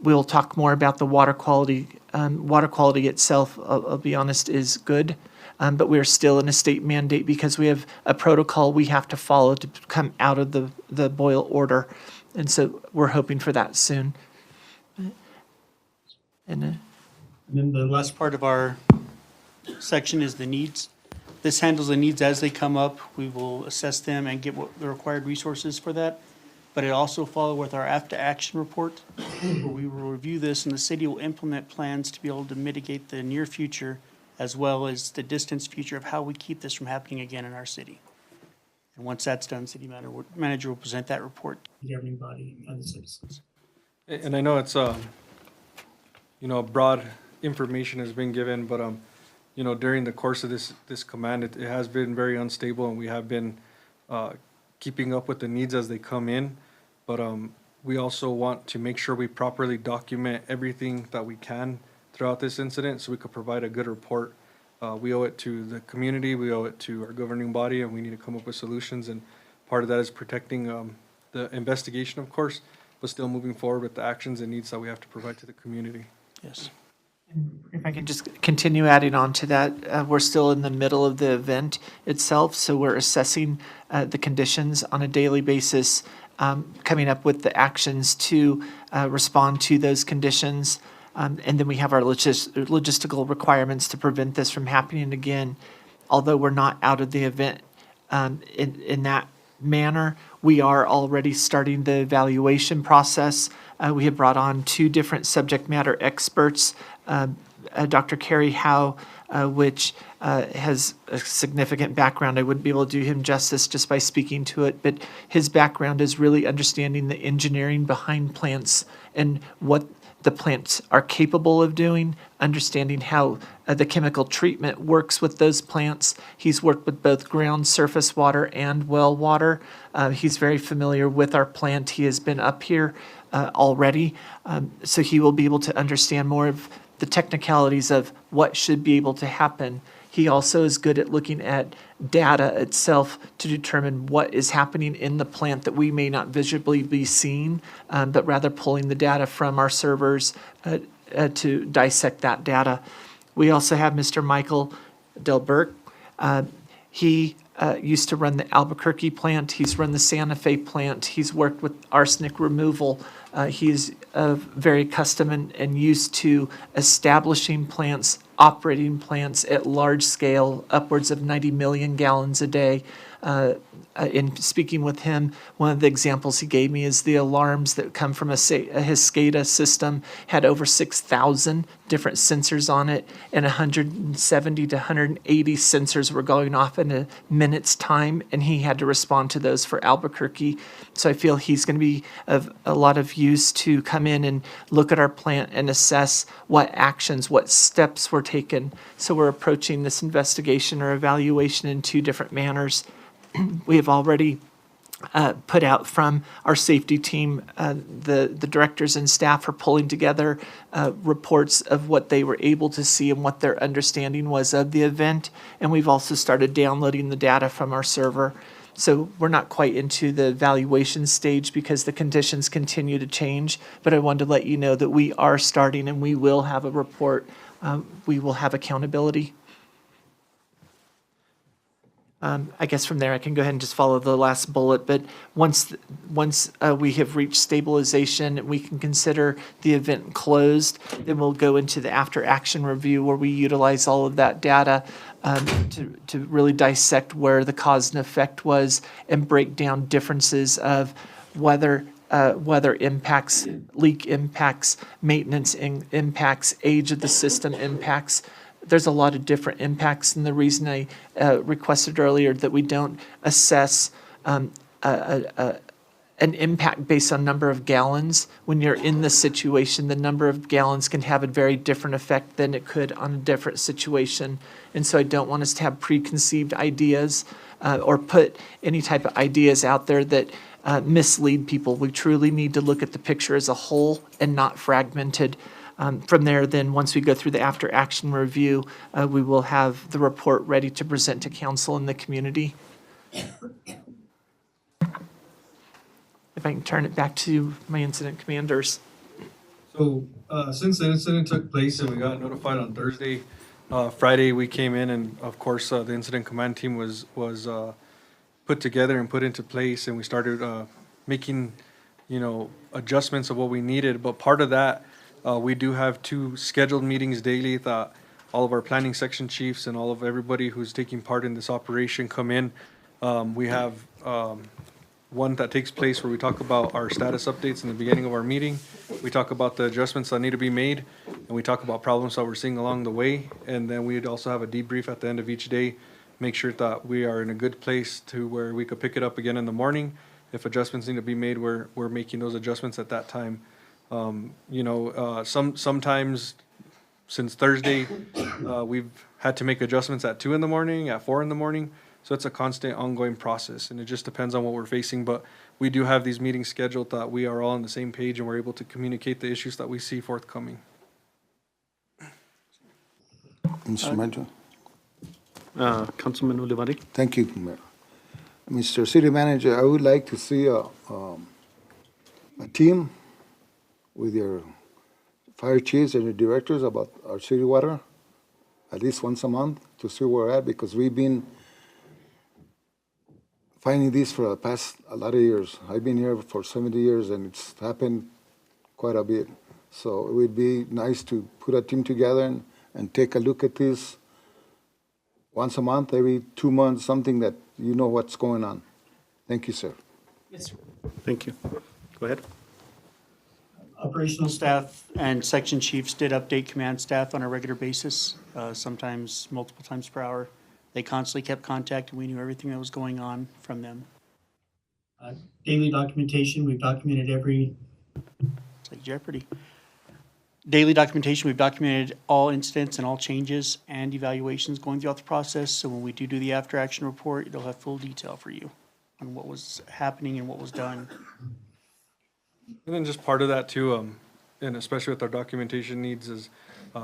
We'll talk more about the water quality water quality itself, I'll be honest, is good. But we're still in a state mandate because we have a protocol we have to follow to come out of the boil order. And so we're hoping for that soon. And then the last part of our section is the needs. This handles the needs as they come up. We will assess them and get what the required resources for that. But it also follows with our after action report, where we will review this and the city will implement plans to be able to mitigate the near future as well as the distance future of how we keep this from happening again in our city. And once that's done, city manager will present that report to the governing body and the citizens. And I know it's, broad information has been given, but, during the course of this command, it has been very unstable, and we have been keeping up with the needs as they come in. But we also want to make sure we properly document everything that we can throughout this incident so we could provide a good report. We owe it to the community, we owe it to our governing body, and we need to come up with solutions. And part of that is protecting the investigation, of course, but still moving forward with the actions and needs that we have to provide to the community. Yes. If I can just continue adding on to that, we're still in the middle of the event itself, so we're assessing the conditions on a daily basis, coming up with the actions to respond to those conditions. And then we have our logistical requirements to prevent this from happening again. Although we're not out of the event in that manner, we are already starting the evaluation process. We have brought on 2 different subject matter experts, Dr. Carrie Howe, which has a significant background. I wouldn't be able to do him justice just by speaking to it, but his background is really understanding the engineering behind plants and what the plants are capable of doing, understanding how the chemical treatment works with those plants. He's worked with both ground surface water and well water. He's very familiar with our plant. He has been up here already, so he will be able to understand more of the technicalities of what should be able to happen. He also is good at looking at data itself to determine what is happening in the plant that we may not visibly be seeing, but rather pulling the data from our servers to dissect that data. We also have Mr. Michael Delberg. He used to run the Albuquerque plant. He's run the Santa Fe plant. He's worked with arsenic removal. He's very accustomed and used to establishing plants, operating plants at large scale, upwards of 90 million gallons a day. In speaking with him, one of the examples he gave me is the alarms that come from a his SCADA system had over 6,000 different sensors on it, and 170 to 180 sensors were going off in a minute's time, and he had to respond to those for Albuquerque. So I feel he's going to be of a lot of use to come in and look at our plant and assess what actions, what steps were taken. So we're approaching this investigation or evaluation in 2 different manners. We have already put out from our safety team, the directors and staff are pulling together reports of what they were able to see and what their understanding was of the event. And we've also started downloading the data from our server. So we're not quite into the evaluation stage because the conditions continue to change. But I wanted to let you know that we are starting and we will have a report. We will have accountability. I guess from there I can go ahead and just follow the last bullet, but once we have reached stabilization and we can consider the event closed, then we'll go into the after action review where we utilize all of that data to really dissect where the cause and effect was and break down differences of weather impacts, leak impacts, maintenance impacts, age of the system impacts. There's a lot of different impacts, and the reason I requested earlier that we don't assess an impact based on number of gallons. When you're in this situation, the number of gallons can have a very different effect than it could on a different situation. And so I don't want us to have preconceived ideas or put any type of ideas out there that mislead people. We truly need to look at the picture as a whole and not fragmented. From there, then, once we go through the after-action review, we will have the report ready to present to council and the community. If I can turn it back to my incident commanders. So, since the incident took place and we got notified on Thursday, Friday we came in and of course, the incident command team was put together and put into place and we started, making, adjustments of what we needed. But part of that, we do have 2 scheduled meetings daily that all of our planning section chiefs and all of everybody who's taking part in this operation come in. We have, one that takes place where we talk about our status updates in the beginning of our meeting. We talk about the adjustments that need to be made, and we talk about problems that we're seeing along the way. And then we'd also have a debrief at the end of each day, make sure that we are in a good place to where we could pick it up again in the morning. If adjustments need to be made, we're making those adjustments at that time. Sometimes since Thursday, we've had to make adjustments at 2 in the morning, at 4 in the morning. So it's a constant ongoing process and it just depends on what we're facing. But we do have these meetings scheduled that we are all on the same page and we're able to communicate the issues that we see forthcoming. Mr. Manager. Councilman Olivari? Thank you, Mayor. Mr. City Manager, I would like to see a team with your fire chiefs and your directors about our city water, at least once a month, to see where we're at, because we've been finding this for the past a lot of years. I've been here for 70 years and it's happened quite a bit. So it would be nice to put a team together and take a look at this once a month, every 2 months, something that you know what's going on. Thank you, sir. Yes, sir. Thank you. Go ahead. Operational staff and section chiefs did update command staff on a regular basis, sometimes multiple times per hour. They constantly kept contact and we knew everything that was going on from them. Daily documentation, we've documented it's like Jeopardy. Daily documentation, we've documented all incidents and all changes and evaluations going throughout the process. So when we do the after action report, it'll have full detail for you on what was happening and what was done. And then just part of that too, and especially with our documentation needs is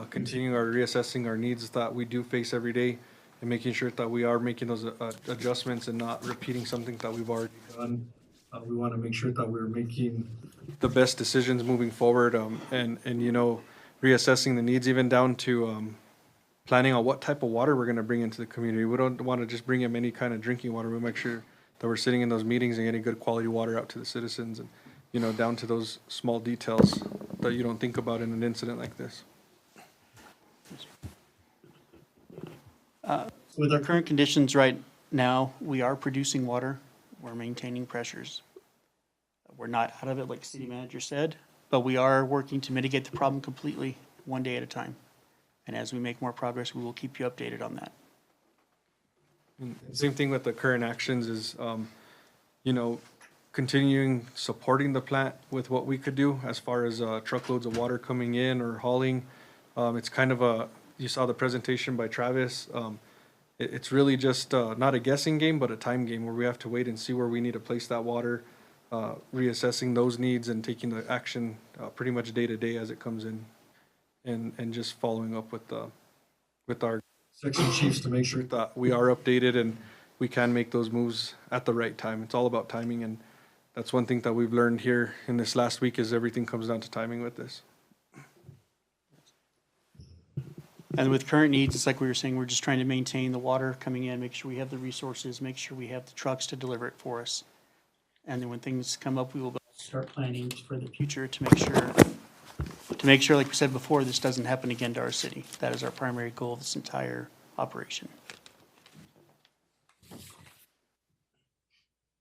continuing our reassessing our needs that we do face every day and making sure that we are making those adjustments and not repeating something that we've already done. We want to make sure that we're making the best decisions moving forward, and reassessing the needs even down to planning on what type of water we're going to bring into the community. We don't want to just bring in any kind of drinking water. We make sure that we're sitting in those meetings and getting good quality water out to the citizens, and down to those small details that you don't think about in an incident like this. With our current conditions right now, we are producing water. We're maintaining pressures. We're not out of it, like the city manager said, but we are working to mitigate the problem completely, one day at a time. And as we make more progress, we will keep you updated on that. Same thing with the current actions is, continuing supporting the plant with what we could do as far as truckloads of water coming in or hauling. It's kind of you saw the presentation by Travis. It's really just not a guessing game, but a time game where we have to wait and see where we need to place that water, reassessing those needs and taking the action pretty much day to day as it comes in, and just following up with our section chiefs to make sure that we are updated and we can make those moves at the right time. It's all about timing, and that's one thing that we've learned here in this last week is everything comes down to timing with this. And with current needs, it's like we were saying, we're just trying to maintain the water coming in, make sure we have the resources, make sure we have the trucks to deliver it for us. And then when things come up, we will start planning for the future to make sure, like we said before, this doesn't happen again to our city. That is our primary goal of this entire operation.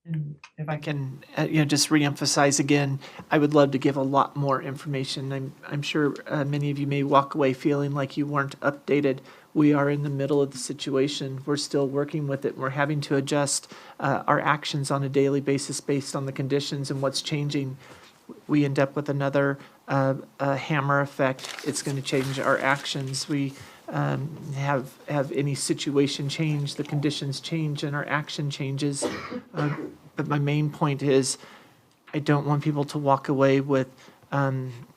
And if I can, just reemphasize again, I would love to give a lot more information. I'm sure many of you may walk away feeling like you weren't updated. We are in the middle of the situation. We're still working with it. We're having to adjust our actions on a daily basis based on the conditions and what's changing. We end up with another hammer effect. It's going to change our actions. We have any situation change, the conditions change, and our action changes. But my main point is I don't want people to walk away with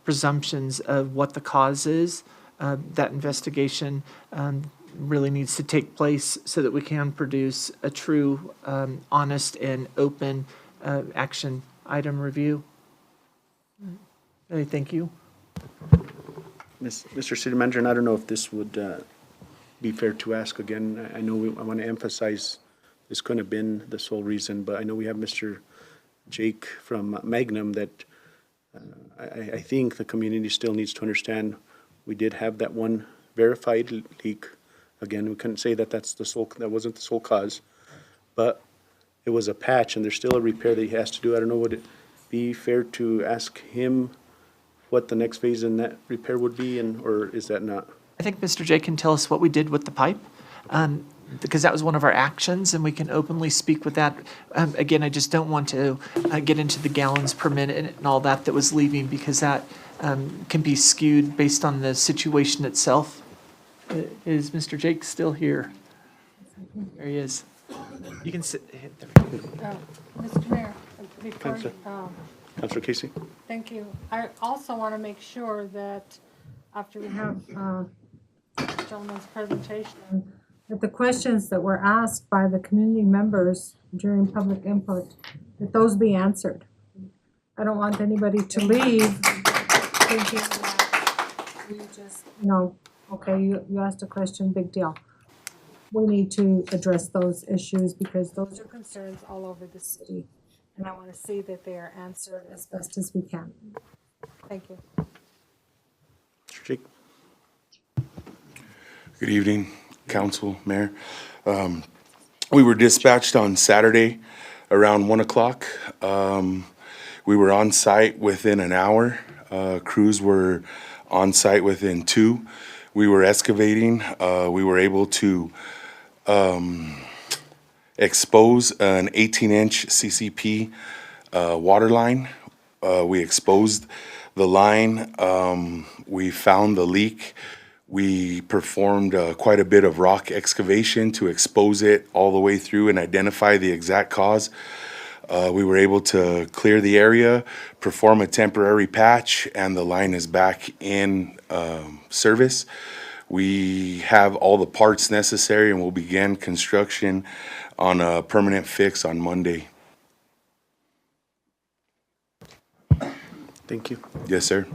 presumptions of what the cause is. That investigation really needs to take place so that we can produce a true, honest, and open action item review. Thank you. Mr. City Manager, and I don't know if this would be fair to ask again. I know I want to emphasize this couldn't have been the sole reason, but I know we have Mr. Jake from Magnum that I think the community still needs to understand we did have that one verified leak. Again, we couldn't say that that wasn't the sole cause, but it was a patch and there's still a repair that he has to do. I don't know, would it be fair to ask him what the next phase in that repair would be, or is that not? I think Mr. J can tell us what we did with the pipe, because that was one of our actions, and we can openly speak with that. Again, I just don't want to get into the gallons per minute and all that was leaving, because that can be skewed based on the situation itself. Is Mr. Jake still here? There he is. You can sit. Mr. Mayor, before you, Councilor Casey? thank you. I also want to make sure that after we have this gentleman's presentation, that the questions that were asked by the community members during public input, that those be answered. I don't want anybody to leave thinking that we just, okay, you asked a question, big deal. We need to address those issues because those are concerns all over the city. And I want to see that they are answered as best as we can. Thank you. Mr. Jake? Good evening, Council, Mayor. We were dispatched on Saturday around 1 o'clock. We were on site within an hour. Crews were on site within 2. We were excavating. We were able to expose an 18-inch CCP water line. We exposed the line. We found the leak. We performed quite a bit of rock excavation to expose it all the way through and identify the exact cause. We were able to clear the area, perform a temporary patch, and the line is back in service. We have all the parts necessary and will begin construction on a permanent fix on Monday. Thank you. Yes, sir.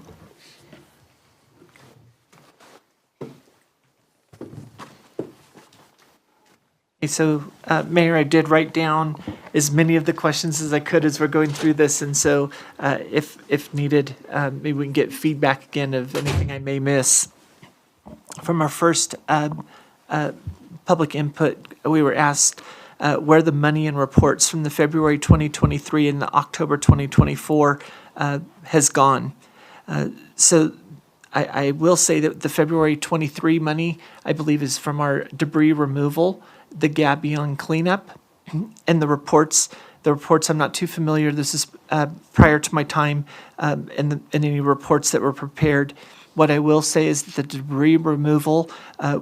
Okay, so, Mayor, I did write down as many of the questions as I could as we're going through this, and so if needed, maybe we can get feedback again of anything I may miss. From our first public input, we were asked where the money and reports from the February 2023 and the October 2024 has gone. So I will say that the February 23 money, I believe, is from our debris removal, the gabion cleanup, and the reports I'm not too familiar. This is prior to my time, and any reports that were prepared. What I will say is that the debris removal,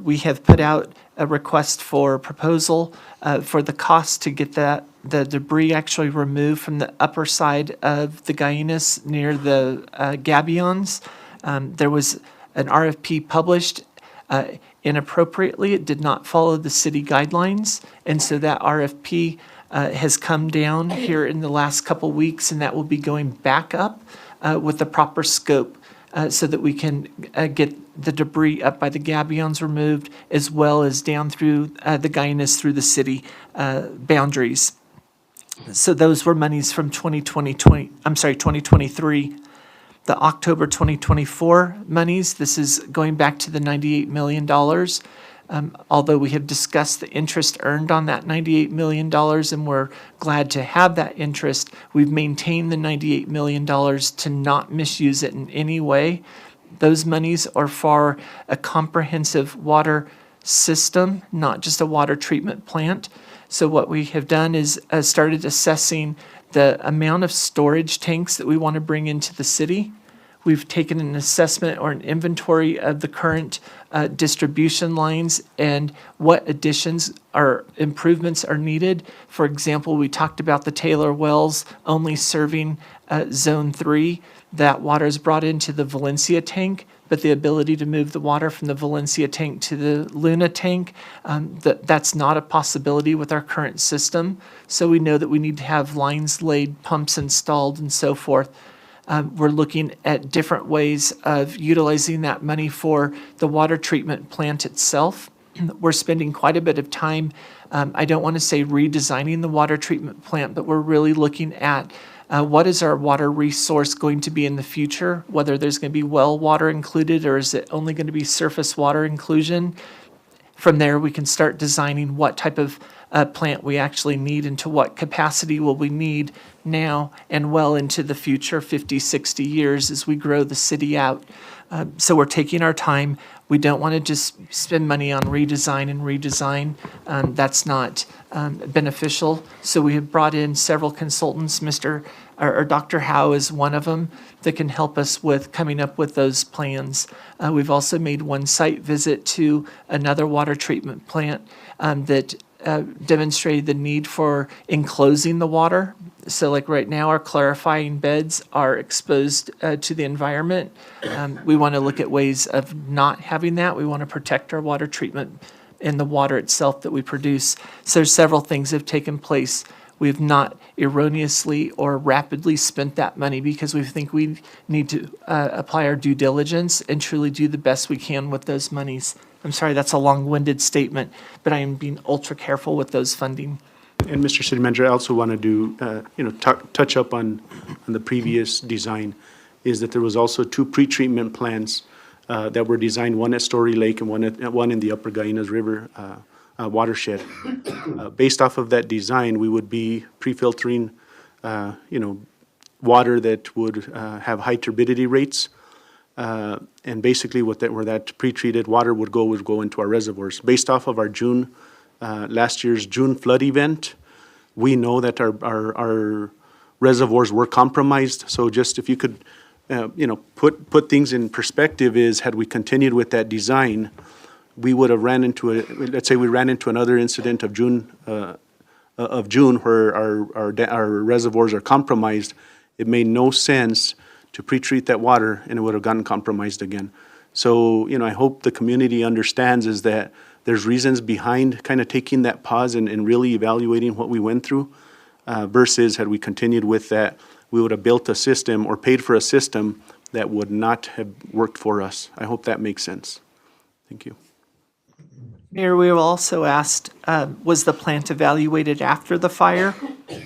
we have put out a request for proposal for the cost to get the debris actually removed from the upper side of the Guyanus near the gabions. There was an RFP published inappropriately. It did not follow the city guidelines, and so that RFP has come down here in the last couple weeks, and that will be going back up with the proper scope so that we can get the debris up by the gabions removed, as well as down through the Guyanus through the city boundaries. So those were monies from 2023. The October 2024 monies, this is going back to the $98 million. Although we have discussed the interest earned on that $98 million, and we're glad to have that interest, we've maintained the $98 million to not misuse it in any way. Those monies are for a comprehensive water system, not just a water treatment plant. So what we have done is started assessing the amount of storage tanks that we want to bring into the city. We've taken an assessment or an inventory of the current distribution lines and what additions or improvements are needed. For example, we talked about the Taylor wells only serving Zone 3. That water is brought into the Valencia tank, but the ability to move the water from the Valencia tank to the Luna tank, that's not a possibility with our current system. So we know that we need to have lines laid, pumps installed, and so forth. We're looking at different ways of utilizing that money for the water treatment plant itself. We're spending quite a bit of time, I don't want to say redesigning the water treatment plant, but we're really looking at what is our water resource going to be in the future, whether there's going to be well water included or is it only going to be surface water inclusion. From there, we can start designing what type of plant we actually need and to what capacity will we need now and well into the future, 50, 60 years as we grow the city out. So we're taking our time. We don't want to just spend money on redesign and redesign. That's not beneficial. So we have brought in several consultants. Dr. Howe is one of them that can help us with coming up with those plans. We've also made one site visit to another water treatment plant that demonstrated the need for enclosing the water. So like right now, our clarifying beds are exposed to the environment. We want to look at ways of not having that. We want to protect our water treatment and the water itself that we produce. So several things have taken place. We've not erroneously or rapidly spent that money because we think we need to apply our due diligence and truly do the best we can with those monies. I'm sorry, that's a long-winded statement, but I am being ultra careful with those funding. And Mr. City Manager, I also want to do, touch up on the previous design, is that there was also 2 pretreatment plants that were designed, one at Story Lake and one in the Upper Gainas River watershed. Based off of that design, we would be pre-filtering, water that would have high turbidity rates. And basically where that pre-treated water would go into our reservoirs. Based off of our last year's June flood event, we know that our reservoirs were compromised. So just if you could, put things in perspective is, had we continued with that design, we would have let's say we ran into another incident of June where our reservoirs are compromised. It made no sense to pre-treat that water, and it would have gotten compromised again. So, I hope the community understands is that there's reasons behind kind of taking that pause and really evaluating what we went through, versus had we continued with that, we would have built a system or paid for a system that would not have worked for us. I hope that makes sense. Thank you. Mayor, we were also asked, was the plant evaluated after the fire?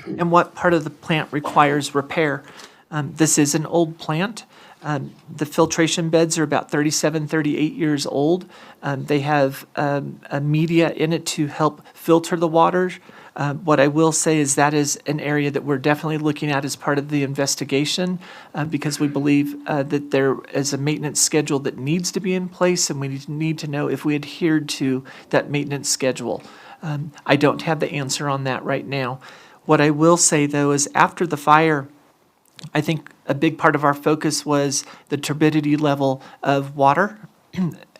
And what part of the plant requires repair? This is an old plant. The filtration beds are about 37, 38 years old. They have a media in it to help filter the water. What I will say is that is an area that we're definitely looking at as part of the investigation because we believe that there is a maintenance schedule that needs to be in place, and we need to know if we adhered to that maintenance schedule. I don't have the answer on that right now. What I will say, though, is after the fire, I think a big part of our focus was the turbidity level of water.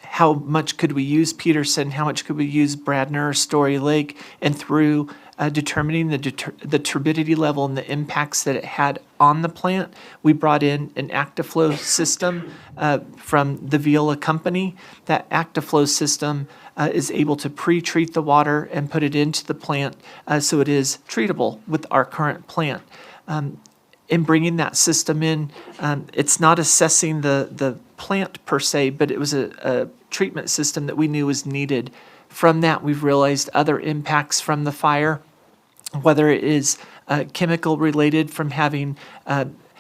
How much could we use Peterson? How much could we use Bradner or Story Lake? And through determining the turbidity level and the impacts that it had on the plant, we brought in an ActiFlow system from the Viola company. That ActiFlow system is able to pre-treat the water and put it into the plant so it is treatable with our current plant. In bringing that system in, it's not assessing the plant per se, but it was a treatment system that we knew was needed. From that, we've realized other impacts from the fire, whether it is chemical related from having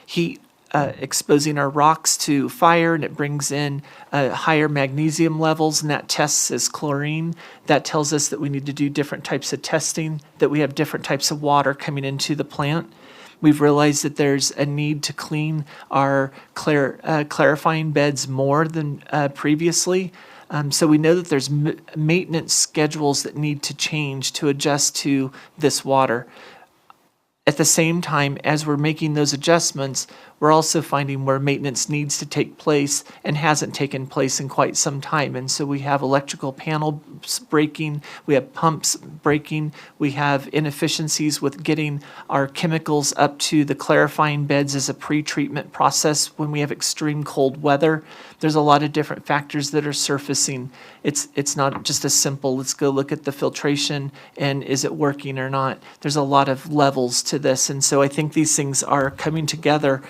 heat exposing our rocks to fire, and it brings in higher magnesium levels, and that tests as chlorine. That tells us that we need to do different types of testing, that we have different types of water coming into the plant. We've realized that there's a need to clean our clarifying beds more than previously. So we know that there's maintenance schedules that need to change to adjust to this water. At the same time, as we're making those adjustments, we're also finding where maintenance needs to take place and hasn't taken place in quite some time. And so we have electrical panels breaking, we have pumps breaking, we have inefficiencies with getting our chemicals up to the clarifying beds as a pre-treatment process when we have extreme cold weather. There's a lot of different factors that are surfacing. It's not just a simple, let's go look at the filtration and is it working or not. There's a lot of levels to this. And so I think these things are coming together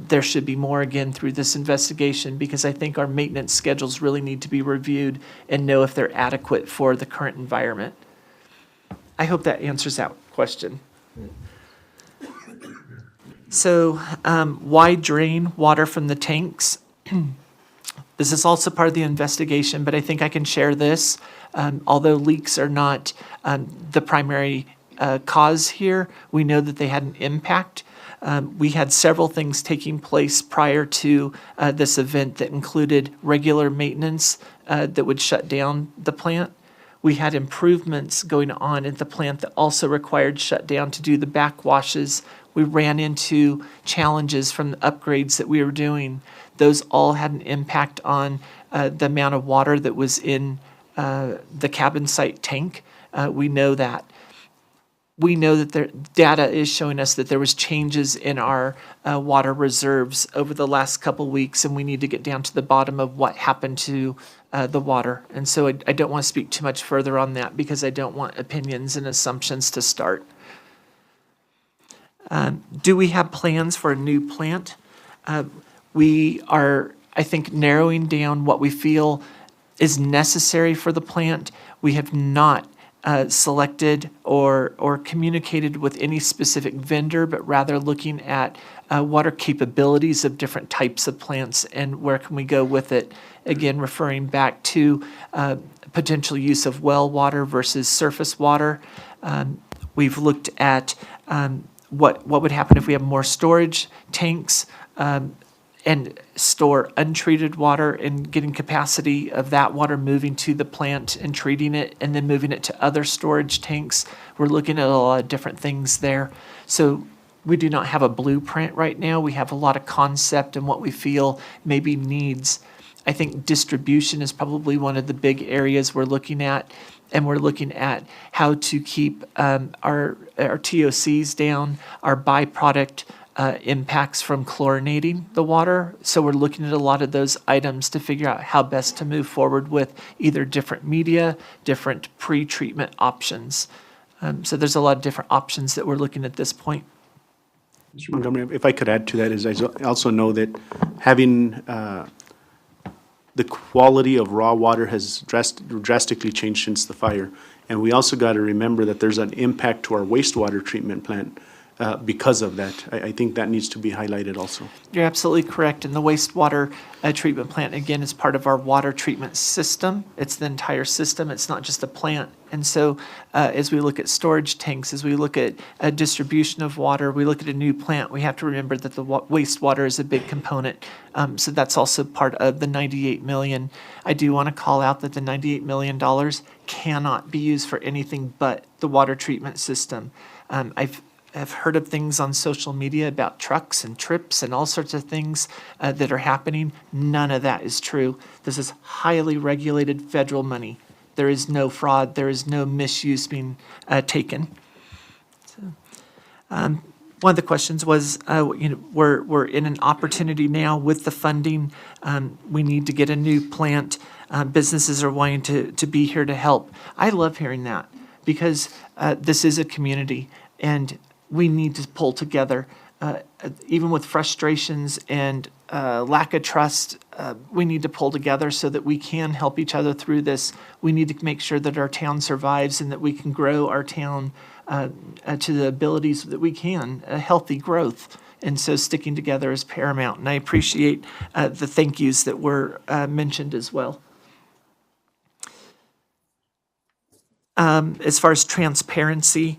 there should be more again through this investigation, because I think our maintenance schedules really need to be reviewed and know if they're adequate for the current environment. I hope that answers that question. So why drain water from the tanks? This is also part of the investigation, but I think I can share this. Although leaks are not the primary cause here, we know that they had an impact. We had several things taking place prior to this event that included regular maintenance that would shut down the plant. We had improvements going on at the plant that also required shutdown to do the backwashes. We ran into challenges from the upgrades that we were doing. Those all had an impact on the amount of water that was in the cabin site tank. We know that. We know that the data is showing us that there was changes in our water reserves over the last couple weeks, and we need to get down to the bottom of what happened to the water. And so I don't want to speak too much further on that because I don't want opinions and assumptions to start. Do we have plans for a new plant? We are, I think, narrowing down what we feel is necessary for the plant. We have not selected or communicated with any specific vendor, but rather looking at what are capabilities of different types of plants and where can we go with it. Again, referring back to potential use of well water versus surface water. We've looked at what would happen if we have more storage tanks and store untreated water and getting capacity of that water moving to the plant and treating it and then moving it to other storage tanks. We're looking at a lot of different things there. So we do not have a blueprint right now. We have a lot of concept and what we feel maybe needs. I think distribution is probably one of the big areas we're looking at. And we're looking at how to keep our TOCs down, our byproduct impacts from chlorinating the water. So we're looking at a lot of those items to figure out how best to move forward with either different media, different pre-treatment options. So there's a lot of different options that we're looking at this point. Mr. Montgomery, if I could add to that, is I also know that having the quality of raw water has drastically changed since the fire. And we also got to remember that there's an impact to our wastewater treatment plant because of that. I think that needs to be highlighted also. You're absolutely correct. And the wastewater treatment plant, again, is part of our water treatment system. It's the entire system. It's not just a plant. And so as we look at storage tanks, as we look at distribution of water, we look at a new plant, we have to remember that the wastewater is a big component. So that's also part of the $98 million. I do want to call out that the $98 million cannot be used for anything but the water treatment system. I've heard of things on social media about trucks and trips and all sorts of things that are happening. None of that is true. This is highly regulated federal money. There is no fraud. There is no misuse being taken. So, one of the questions was, we're in an opportunity now with the funding. We need to get a new plant. Businesses are wanting to be here to help. I love hearing that because this is a community and we need to pull together. Even with frustrations and lack of trust, we need to pull together so that we can help each other through this. We need to make sure that our town survives and that we can grow our town to the abilities that we can, a healthy growth. And so sticking together is paramount. And I appreciate the thank yous that were mentioned as well. As far as transparency,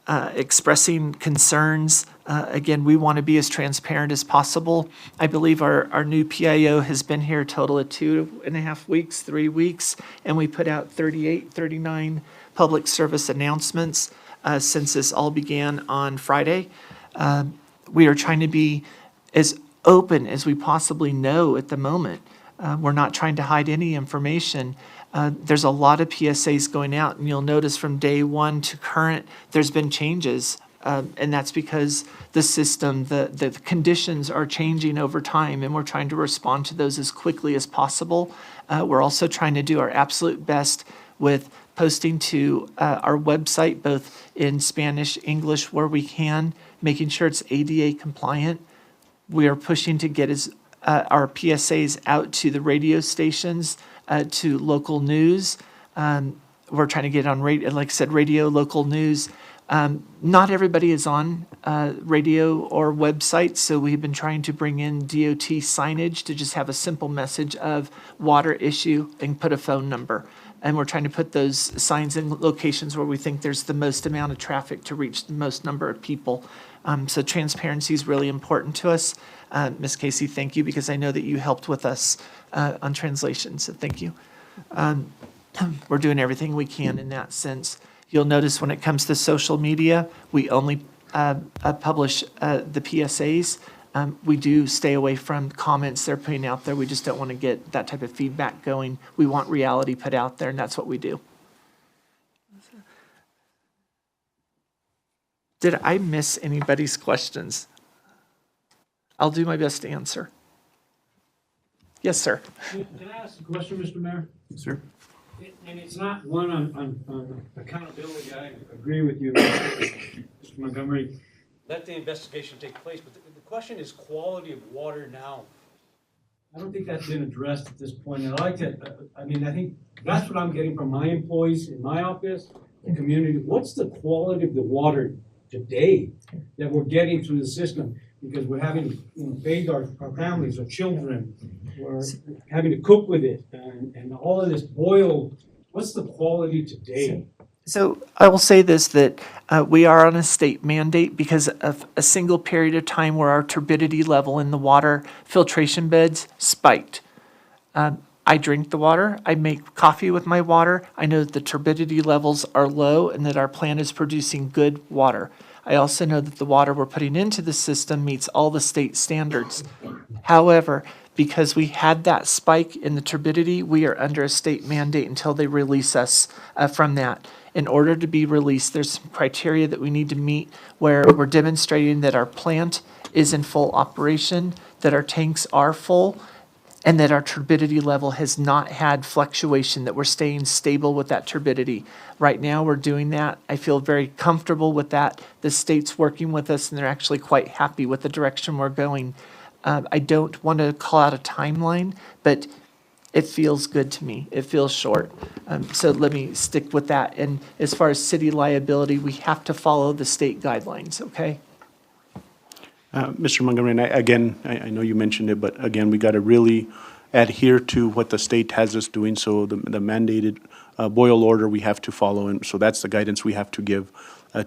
expressing concerns. Again, we want to be as transparent as possible. I believe our new PIO has been here a total of 2.5 weeks, 3 weeks, and we put out 39 public service announcements since this all began on Friday. We are trying to be as open as we possibly know at the moment. We're not trying to hide any information. There's a lot of PSAs going out, and you'll notice from day one to current, there's been changes. And that's because the system, the conditions are changing over time, and we're trying to respond to those as quickly as possible. We're also trying to do our absolute best with posting to our website, both in Spanish, English, where we can, making sure it's ADA compliant. We are pushing to get our PSAs out to the radio stations, to local news. We're trying to get on radio, like I said, radio, local news. Not everybody is on radio or websites, so we've been trying to bring in DOT signage to just have a simple message of water issue and put a phone number. And we're trying to put those signs in locations where we think there's the most amount of traffic to reach the most number of people. So transparency is really important to us. Ms. Casey, thank you, because I know that you helped with us on translation, so thank you. We're doing everything we can in that sense. You'll notice when it comes to social media, we only publish the PSAs. We do stay away from comments they're putting out there. We just don't want to get that type of feedback going. We want reality put out there, and that's what we do. Did I miss anybody's questions? I'll do my best to answer. Yes, sir. Can I ask a question, Mr. Mayor? Sir. And it's not one on accountability. I agree with you, Mr. Montgomery. Let the investigation take place, but the question is quality of water now. I don't think that's been addressed at this point. And I think that's what I'm getting from my employees in my office, the community. What's the quality of the water today that we're getting through the system? Because we're having to bathe our families, our children. We're having to cook with it, and all of this boil. What's the quality today? So I will say this, that we are on a state mandate because of a single period of time where our turbidity level in the water filtration beds spiked. I drink the water. I make coffee with my water. I know that the turbidity levels are low and that our plant is producing good water. I also know that the water we're putting into the system meets all the state standards. However, because we had that spike in the turbidity, we are under a state mandate until they release us from that. In order to be released, there's some criteria that we need to meet where we're demonstrating that our plant is in full operation, that our tanks are full, and that our turbidity level has not had fluctuation, that we're staying stable with that turbidity. Right now, we're doing that. I feel very comfortable with that. The state's working with us, and they're actually quite happy with the direction we're going. I don't want to call out a timeline, but it feels good to me. It feels short. So let me stick with that. And as far as city liability, we have to follow the state guidelines, okay? Mr. Montgomery, and I know you mentioned it, but again, we got to really adhere to what the state has us doing. So the mandated boil order we have to follow, and so that's the guidance we have to give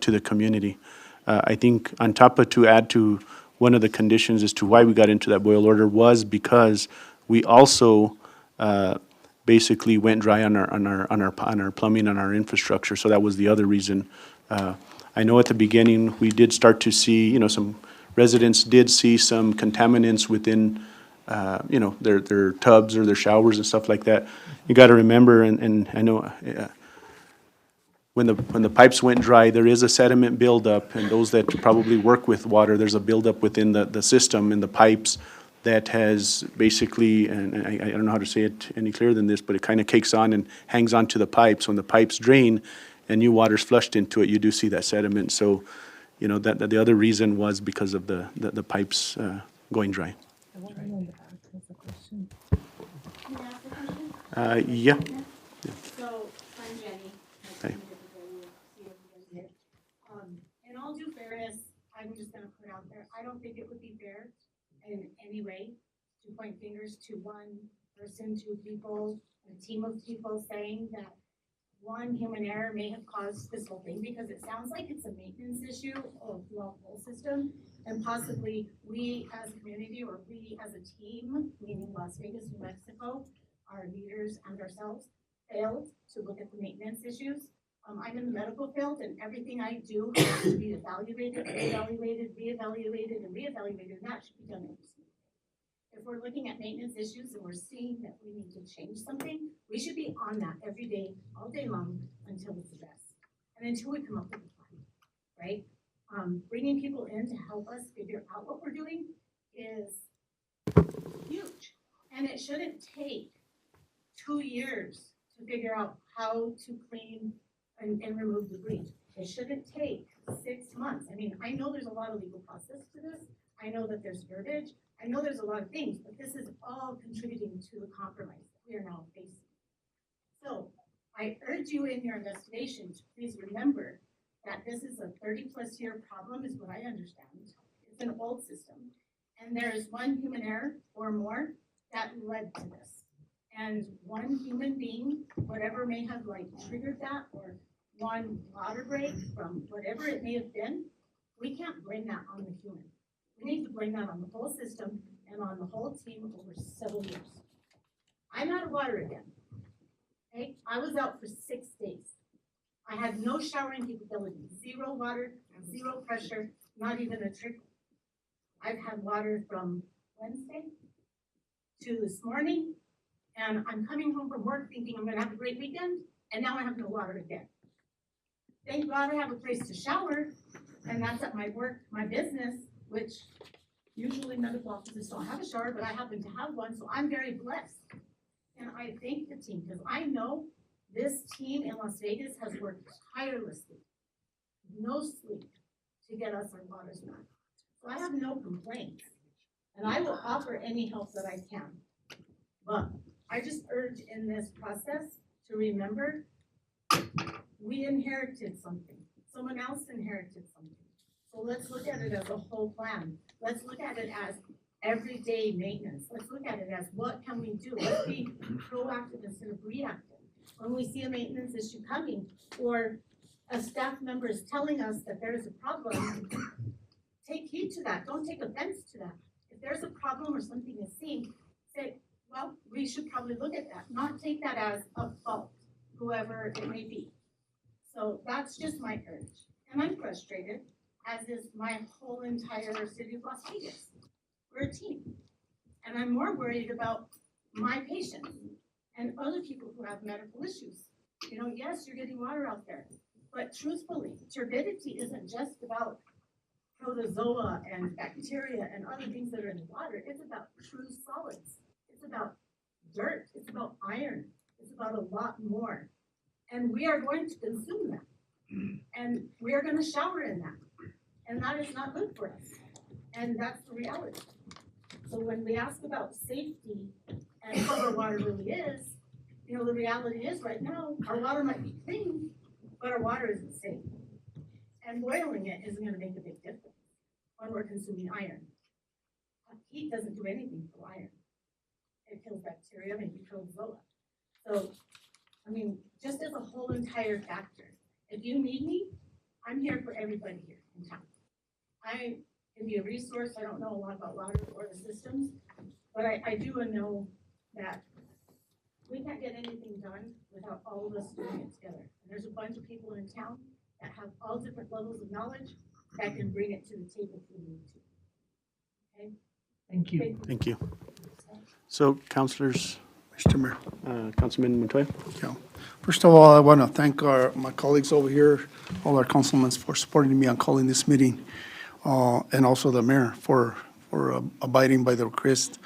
to the community. I think on top of, to add to one of the conditions as to why we got into that boil order was because we also basically went dry on our plumbing and our infrastructure. So that was the other reason. I know at the beginning we did start to see, some residents did see some contaminants within, their tubs or their showers and stuff like that. You got to remember, and I know when the pipes went dry, there is a sediment buildup, and those that probably work with water, there's a buildup within the system in the pipes that has basically, and I don't know how to say it any clearer than this, but it kind of cakes on and hangs onto the pipes. When the pipes drain and new water's flushed into it, you do see that sediment. So, that the other reason was because of the pipes going dry. Yeah. So, I'm Jenny. Hey. In all due fairness, I'm just gonna put out there, I don't think it would be fair in any way to point fingers to one person, two people, a team of people saying that one human error may have caused this whole thing, because it sounds like it's a maintenance issue of the whole system, and possibly we as a community or we as a team, meaning Las Vegas, New Mexico, our leaders and ourselves, failed to look at the maintenance issues. I'm in the medical field, and everything I do has to be evaluated, reevaluated, reevaluated, and reevaluated, and that should be done every single day. If we're looking at maintenance issues and we're seeing that we need to change something, we should be on that every day, all day long, until it's addressed, and until we come up with a plan, right? Bringing people in to help us figure out what we're doing is huge, and it shouldn't take 2 years to figure out how to clean and remove debris. It shouldn't take 6 months. I mean, I know there's a lot of legal process to this. I know that there's verbiage. I know there's a lot of things, but this is all contributing to the compromise that we are now facing. So I urge you in your investigation to please remember that this is a 30-plus year problem, is what I understand. It's an old system, and there is one human error or more that led to this. And one human being, whatever may have like triggered that, or one water break from whatever it may have been, we can't blame that on the human. We need to blame that on the whole system and on the whole team over several years. I'm out of water again. Okay, I was out for 6 days. I had no showering capability, zero water, zero pressure, not even a trickle. I've had water from Wednesday to this morning, and I'm coming home from work thinking I'm gonna have a great weekend, and now I have no water again. Thank God I have a place to shower, and that's at my work, my business, which usually medical offices don't have a shower, but I happen to have one, so I'm very blessed. And I thank the team, because I know this team in Las Vegas has worked tirelessly, no sleep, to get us our waters back. So I have no complaints, and I will offer any help that I can. But I just urge in this process to remember we inherited something. Someone else inherited something. So let's look at it as a whole plan. Let's look at it as everyday maintenance. Let's look at it as what can we do? Let's be proactive instead of reactive. When we see a maintenance issue coming, or a staff member is telling us that there is a problem, take heed to that. Don't take offense to that. If there's a problem or something is seen, say, well, we should probably look at that, not take that as a fault, whoever it may be. So that's just my urge. And I'm frustrated, as is my whole entire city of Las Vegas. We're a team. And I'm more worried about my patients and other people who have medical issues. You know, yes, you're getting water out there, but truthfully, turbidity isn't just about protozoa and bacteria and other things that are in the water. It's about true solids. It's about dirt. It's about iron. It's about a lot more. And we are going to consume that. And we are going to shower in that. And that is not good for us. And that's the reality. So when we ask about safety and how our water really is, you know, the reality is right now, our water might be clean, but our water isn't safe. And boiling it isn't going to make a big difference when we're consuming iron. Heat doesn't do anything for iron. It kills bacteria, maybe protozoa. So, I mean, just as a whole entire factor, if you need me, I'm here for everybody here in town. I can be a resource. I don't know a lot about water or the systems, but I do know that we can't get anything done without all of us doing it together. And there's a bunch of people in town that have all different levels of knowledge that can bring it to the table if we need to. Okay? Thank you. Thank you. So, councilors, Mr. Mayor. Councilman Montoya. Yeah. First of all, I want to thank my colleagues over here, all our councilmen, for supporting me on calling this meeting, and also the mayor for abiding by the request.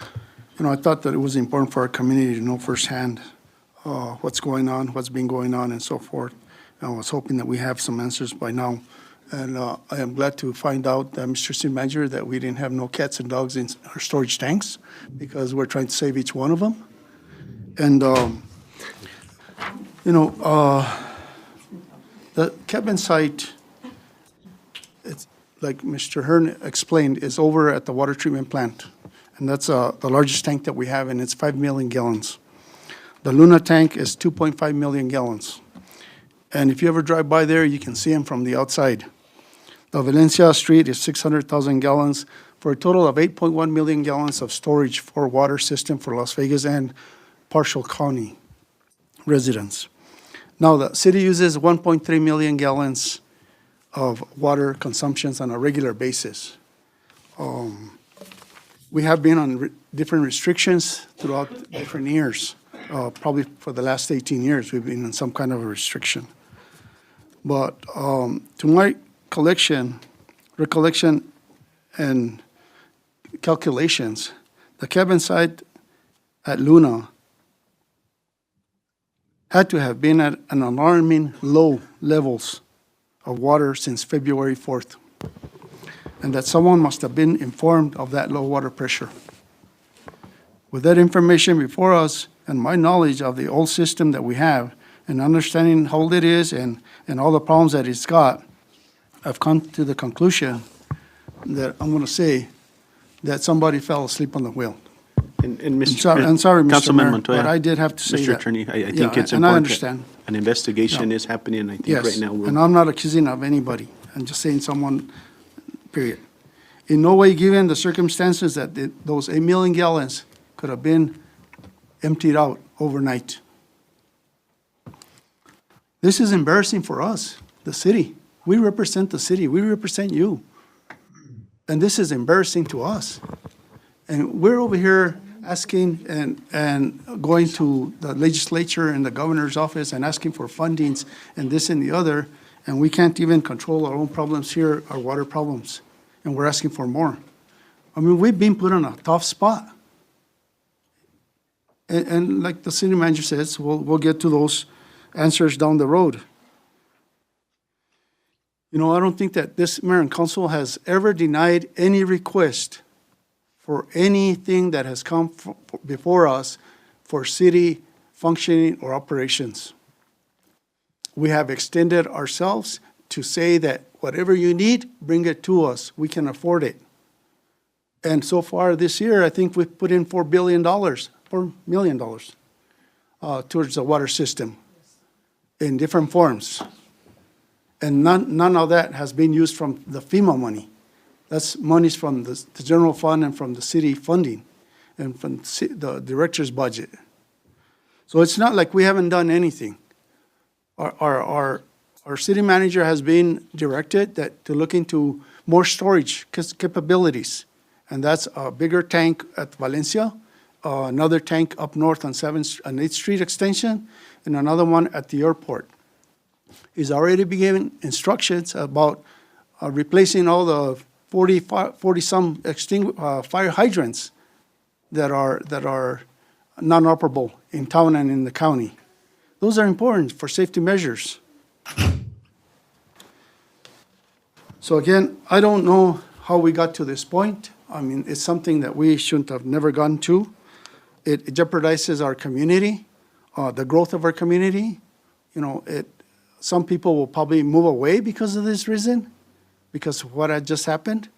You know, I thought that it was important for our community to know firsthand what's going on, what's been going on, and so forth. I was hoping that we have some answers by now. And I am glad to find out, Mr. City Manager, that we didn't have no cats and dogs in our storage tanks, because we're trying to save each one of them. And, you know, the cabin site, it's like Mr. Hearn explained, is over at the water treatment plant. And that's the largest tank that we have, and it's 5 million gallons. The Luna tank is 2.5 million gallons. And if you ever drive by there, you can see them from the outside. The Valencia Street is 600,000 gallons, for a total of 8.1 million gallons of storage for water system for Las Vegas and partial county residents. Now, the city uses 1.3 million gallons of water consumptions on a regular basis. We have been on different restrictions throughout different years. Probably for the last 18 years, we've been in some kind of a restriction. But to my recollection and calculations, the cabin site at Luna had to have been at an alarming low levels of water since February 4th. and that someone must have been informed of that low water pressure. With that information before us and my knowledge of the old system that we have and understanding how old it is and all the problems that it's got, I've come to the conclusion that I'm going to say that somebody fell asleep on the wheel. And I'm sorry, Mr. Councilman Mayor, Montoya. but I did have to say Mr. that. Attorney, I Yeah, think it's and I important. understand. An investigation Yeah. is happening, and I think Yes, right now we're. and I'm not accusing of anybody. I'm just saying someone, period. In no way, given the circumstances that those 8 million gallons could have been emptied out overnight. This is embarrassing for us, the city. We represent the city. We represent you. And this is embarrassing to us. And we're over here asking and going to the legislature and the governor's office and asking for fundings and this and the other, and we can't even control our own problems here, our water problems, and we're asking for more. I mean, we've been put in a tough spot. And like the city manager says, we'll get to those answers down the road. You know, I don't think that this mayor and council has ever denied any request for anything that has come before us for city functioning or operations. We have extended ourselves to say that whatever you need, bring it to us. We can afford it. And so far this year, I think we've put in $4 million towards the water system in different forms. And none of that has been used from the FEMA money. That's monies from the general fund and from the city funding and from the director's budget. So it's not like we haven't done anything. Our city manager has been directed to look into more storage capabilities. And that's a bigger tank at Valencia, another tank up north on 8th Street extension, and another one at the airport. He's already been given instructions about replacing all the 40-some fire hydrants that are non-operable in town and in the county. Those are important for safety measures. So again, I don't know how we got to this point. I mean, it's something that we shouldn't have never gotten to. It jeopardizes our community, the growth of our community. You know, some people will probably move away because of this reason, because of what had just happened.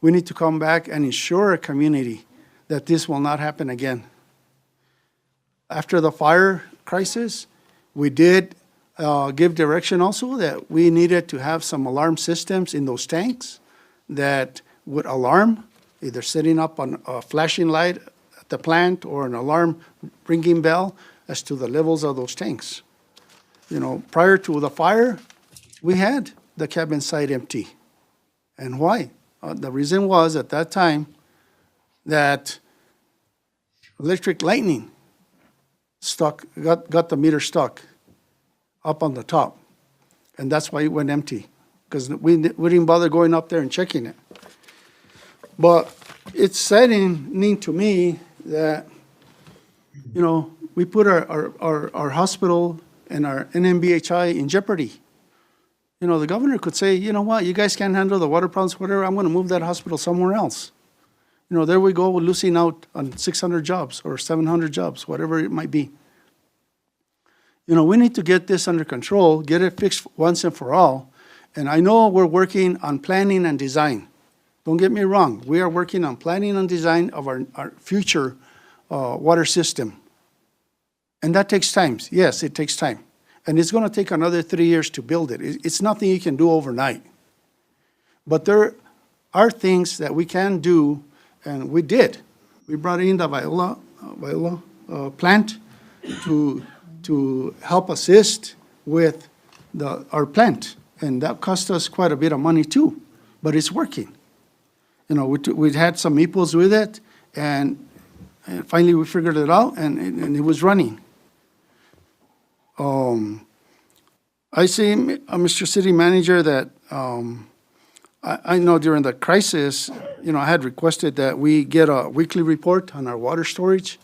We need to come back and ensure our community that this will not happen again. After the fire crisis, we did give direction also that we needed to have some alarm systems in those tanks that would alarm, either setting up a flashing light at the plant or an alarm ringing bell as to the levels of those tanks. You know, prior to the fire, we had the cabin site empty. And why? The reason was at that time that electric lightning got the meter stuck up on the top. And that's why it went empty, because we didn't bother going up there and checking it. But it's saddening to me that, you know, we put our hospital and our NMBHI in jeopardy. You know, the governor could say, you know what, you guys can't handle the water problems, whatever, I'm going to move that hospital somewhere else. You know, there we go, we're losing out on 600 jobs or 700 jobs, whatever it might be. You know, we need to get this under control, get it fixed once and for all. And I know we're working on planning and design. Don't get me wrong, we are working on planning and design of our future water system. And that takes time. Yes, it takes time. And it's going to take another 3 years to build it. It's nothing you can do overnight. But there are things that we can do, and we did. We brought in the Viola plant to help assist with our plant. And that cost us quite a bit of money too, but it's working. You know, we had some EPOs with it, and finally we figured it out, and it was running. I see, Mr. City Manager, that I know during the crisis, you know, I had requested that we get a weekly report on our water storage,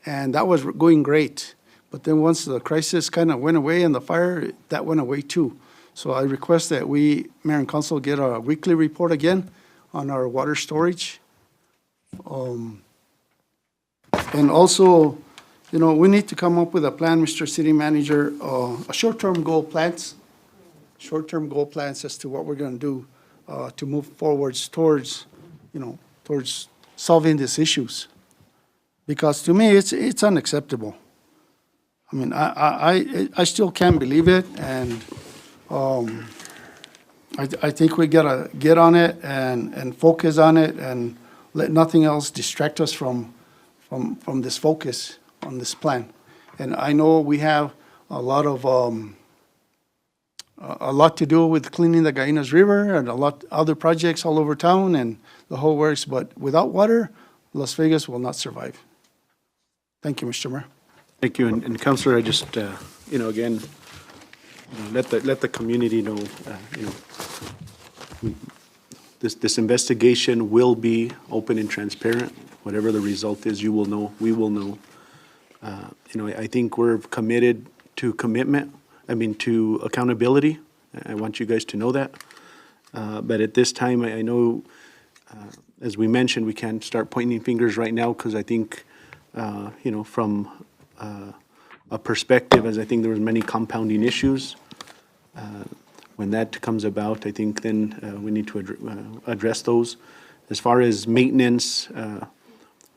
and that was going great. But then once the crisis kind of went away and the fire, that went away too. So I request that we, Mayor and Council, get a weekly report again on our water storage. And also, you know, we need to come up with a plan, Mr. City Manager, a short-term goal plans as to what we're going to do to move forwards towards, you know, towards solving these issues. Because to me, it's unacceptable. I mean, I still can't believe it, and I think we gotta get on it and focus on it and let nothing else distract us from this focus on this plan. And I know we have a lot to do with cleaning the Gallinas River and a lot other projects all over town and the whole works, but without water, Las Vegas will not survive. Thank you, Mr. Mayor. Thank you, and Councilor, I just, you know, again, you know, let the community know, you know, this investigation will be open and transparent. Whatever the result is, you will know, we will know. You know, I think we're committed to to accountability. I want you guys to know that. But at this time, I know, as we mentioned, we can't start pointing fingers right now because I think, you know, from a perspective, as I think there was many compounding issues. When that comes about, I think then we need to address those. As far as maintenance,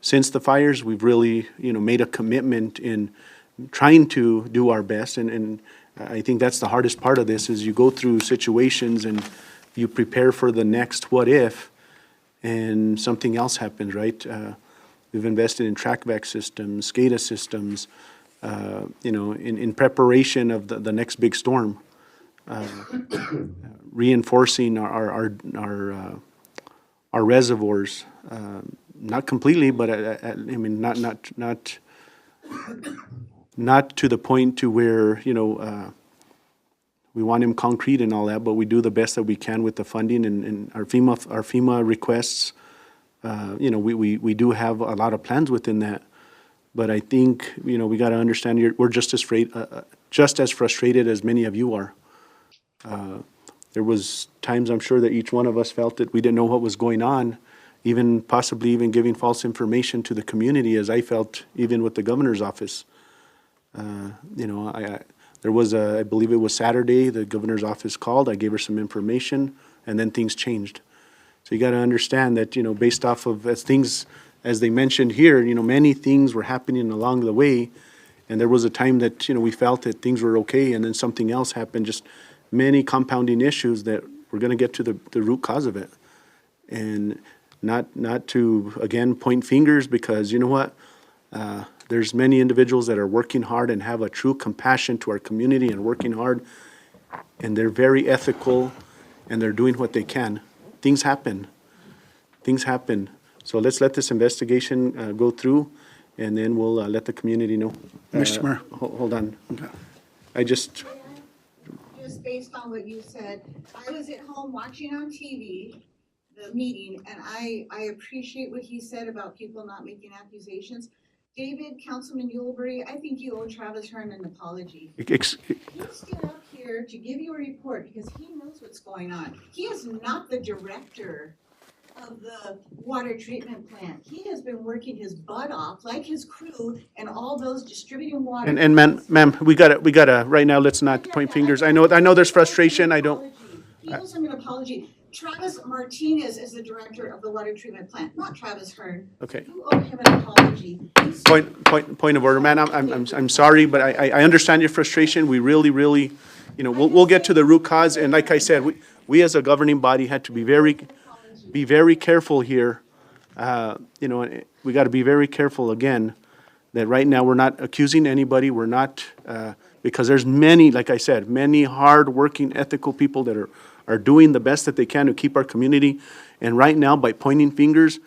since the fires, we've really, you know, made a commitment in trying to do our best, and I think that's the hardest part of this, is you go through situations and you prepare for the next what if, and something else happens, right? We've invested in track-back systems, SCADA systems, you know, in preparation of the next big storm, reinforcing our reservoirs, not completely, but I mean, not to the point to where, you know, we want him concrete and all that, but we do the best that we can with the funding and our FEMA requests. You know, we do have a lot of plans within that, but I think, you know, we got to understand we're just as frustrated as many of you are. There was times, I'm sure, that each one of us felt that we didn't know what was going on, possibly even giving false information to the community, as I felt even with the governor's office. You know, there was I believe it was Saturday, the governor's office called, I gave her some information, and then things changed. So you got to understand that, you know, based off of as they mentioned here, you know, many things were happening along the way, and there was a time that, you know, we felt that things were okay, and then something else happened, just many compounding issues that we're going to get to the root cause of it. And not to, again, point fingers, because you know what? There's many individuals that are working hard and have a true compassion to our community and working hard, and they're very ethical, and they're doing what they can. Things happen. So let's let this investigation go through, and then we'll let the community know. Mr. Mayor. Hold on. I just based on what you said, I was at home watching on TV the meeting, and I appreciate what he said about people not making accusations. David, Councilman Yulebury, I think you owe Travis Hearn an apology. He stood up here to give you a report because he knows what's going on. He is not the director of the water treatment plant. He has been working his butt off, like his crew and all those distributing water. and ma'am, we gotta right now. Let's not point fingers. I know there's frustration. I don't. He owes him an apology. Travis Martinez is the director of the water treatment plant, not Travis Hearn. Okay. You owe him an apology. Point of order, man. I'm sorry, but I understand your frustration. We really, you know, we'll get to the root cause. And like I said, we as a governing body had to be very careful here. You know, we got to be very careful again that right now we're not accusing anybody. We're not because there's many, like I said, many hard-working, ethical people that are doing the best that they can to keep our community. And right now, by pointing fingers,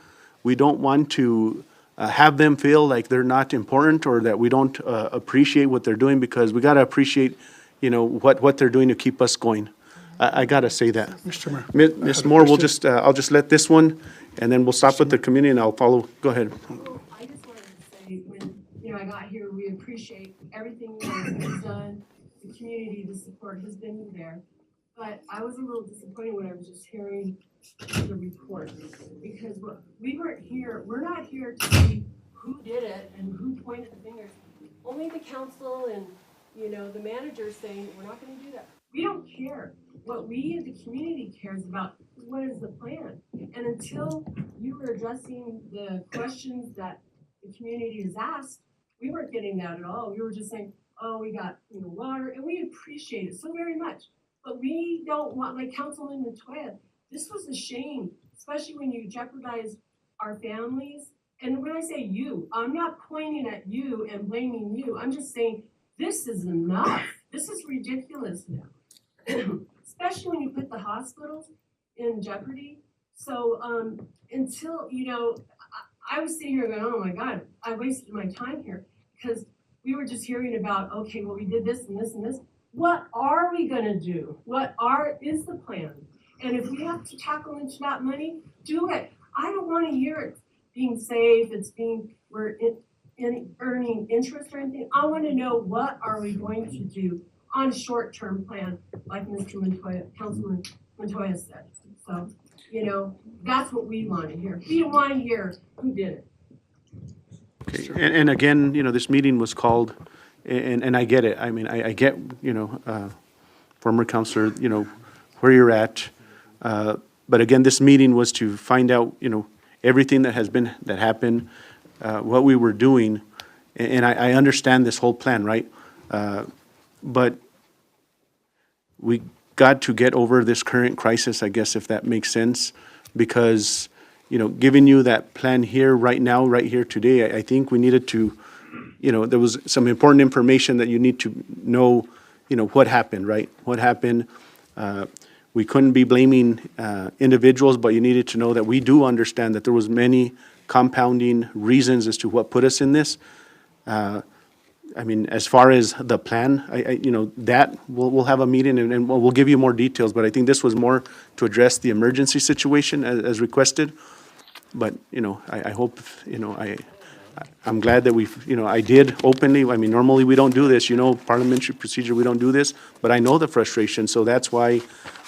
we don't want to have them feel like they're not important or that we don't appreciate what they're doing, because we got to appreciate, you know, what they're doing to keep us going. I got to say that. Mr. Mayor. Ms. Moore, I'll just let this one, and then we'll stop with the community, and I'll follow. Go ahead. I just wanted to say, when, you know, I got here, we appreciate everything you guys have done. The community, the support has been there. But I was a little disappointed when I was just hearing the report. Because we're not here to see who did it and who pointed the fingers. Only the council and, the manager saying, we're not gonna do that. We don't care. What we, the community, cares about is what is the plan? And until you were addressing the questions that the community has asked, we weren't getting that at all. We were just saying, oh, we got, water, and we appreciate it so very much. But we don't want, like Councilman Montoya, this was a shame, especially when you jeopardized our families. And when I say you, I'm not pointing at you and blaming you. I'm just saying, this is enough. This is ridiculous now. Especially when you put the hospitals in jeopardy. So until, I was sitting here going, oh my God, I wasted my time here because we were just hearing about, okay, well, we did this and this and this. What are we gonna do? Is the plan? And if we have to tackle into that money, do it. I don't wanna hear it being safe, we're earning interest or anything. I wanna know what are we going to do on a short-term plan, like Mr. Montoya, Councilman Montoya said. So, that's what we want to hear. We don't want to hear who did it. Okay, and again, this meeting was called, and I get it. I mean, I get, former counselor, where you're at. But again, this meeting was to find out, everything that happened, what we were doing. And I understand this whole plan, right? But we got to get over this current crisis, I guess, if that makes sense, because, giving you that plan here, right now, right here today, I think we needed to, there was some important information that you need to know, what happened, right? What happened? We couldn't be blaming individuals, but you needed to know that we do understand that there was many compounding reasons as to what put us in this. I mean, as far as the plan, that we'll have a meeting and we'll give you more details. But I think this was more to address the emergency situation as requested. But I hope I'm glad that I did openly. I mean, normally we don't do this. Parliamentary procedure, we don't do this. But I know the frustration, so that's why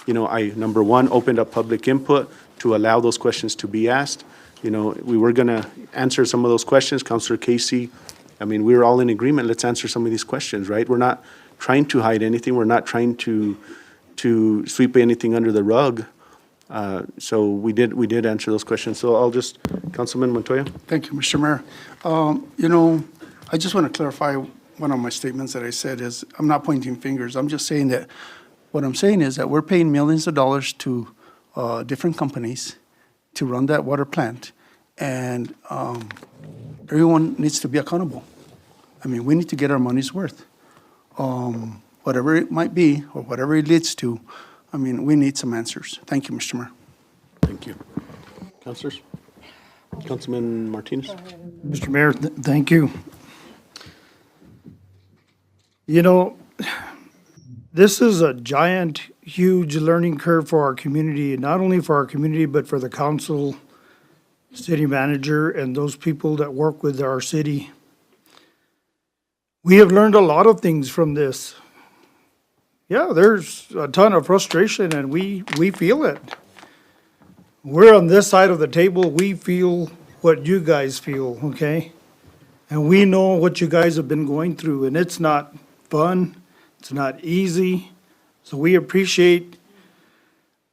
I number one opened up public input to allow those questions to be asked. We were gonna answer some of those questions. Councilor Casey. I mean, we were all in agreement, let's answer some of these questions, right? We're not trying to hide anything. We're not trying to sweep anything under the rug. So we did answer those questions. So I'll just, Councilman Montoya. Thank you, Mr. Mayor. I just want to clarify one of my statements that I said is, I'm not pointing fingers. I'm just saying that, what I'm saying is that we're paying millions of dollars to different companies to run that water plant. And everyone needs to be accountable. I mean, we need to get our money's worth. Whatever it might be, or whatever it leads to, I mean, we need some answers. Thank you, Mr. Mayor. Thank you. Councilors? Councilman Martinez? Mr. Mayor, thank you. This is a giant, huge learning curve for our community, not only for our community, but for the council, city manager, and those people that work with our city. We have learned a lot of things from this. Yeah, there's a ton of frustration and we feel it. We're on this side of the table, we feel what you guys feel, okay? And we know what you guys have been going through, and it's not fun, it's not easy. So we appreciate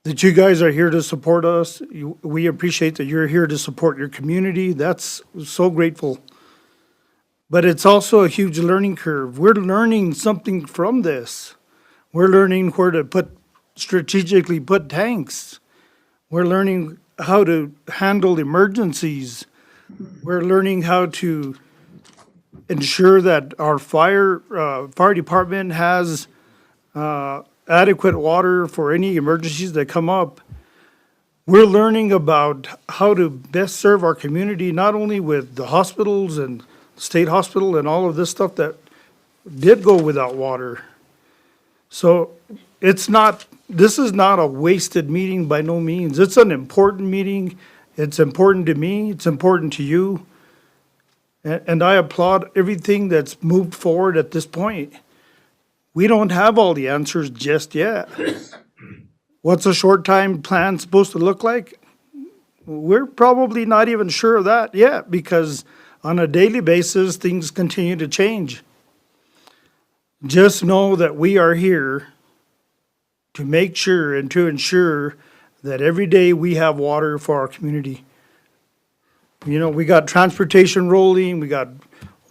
that you guys are here to support us. We appreciate that you're here to support your community. That's so grateful. But it's also a huge learning curve. We're learning something from this. We're learning where to strategically put tanks. We're learning how to handle emergencies. We're learning how to ensure that our fire department has adequate water for any emergencies that come up. We're learning about how to best serve our community, not only with the hospitals and state hospital and all of this stuff that did go without water. So this is not a wasted meeting by no means. It's an important meeting. It's important to me. It's important to you. And I applaud everything that's moved forward at this point. We don't have all the answers just yet. What's a short-time plan supposed to look like? We're probably not even sure of that yet, because on a daily basis, things continue to change. Just know that we are here to make sure and to ensure that every day we have water for our community. You know, we got transportation rolling, we got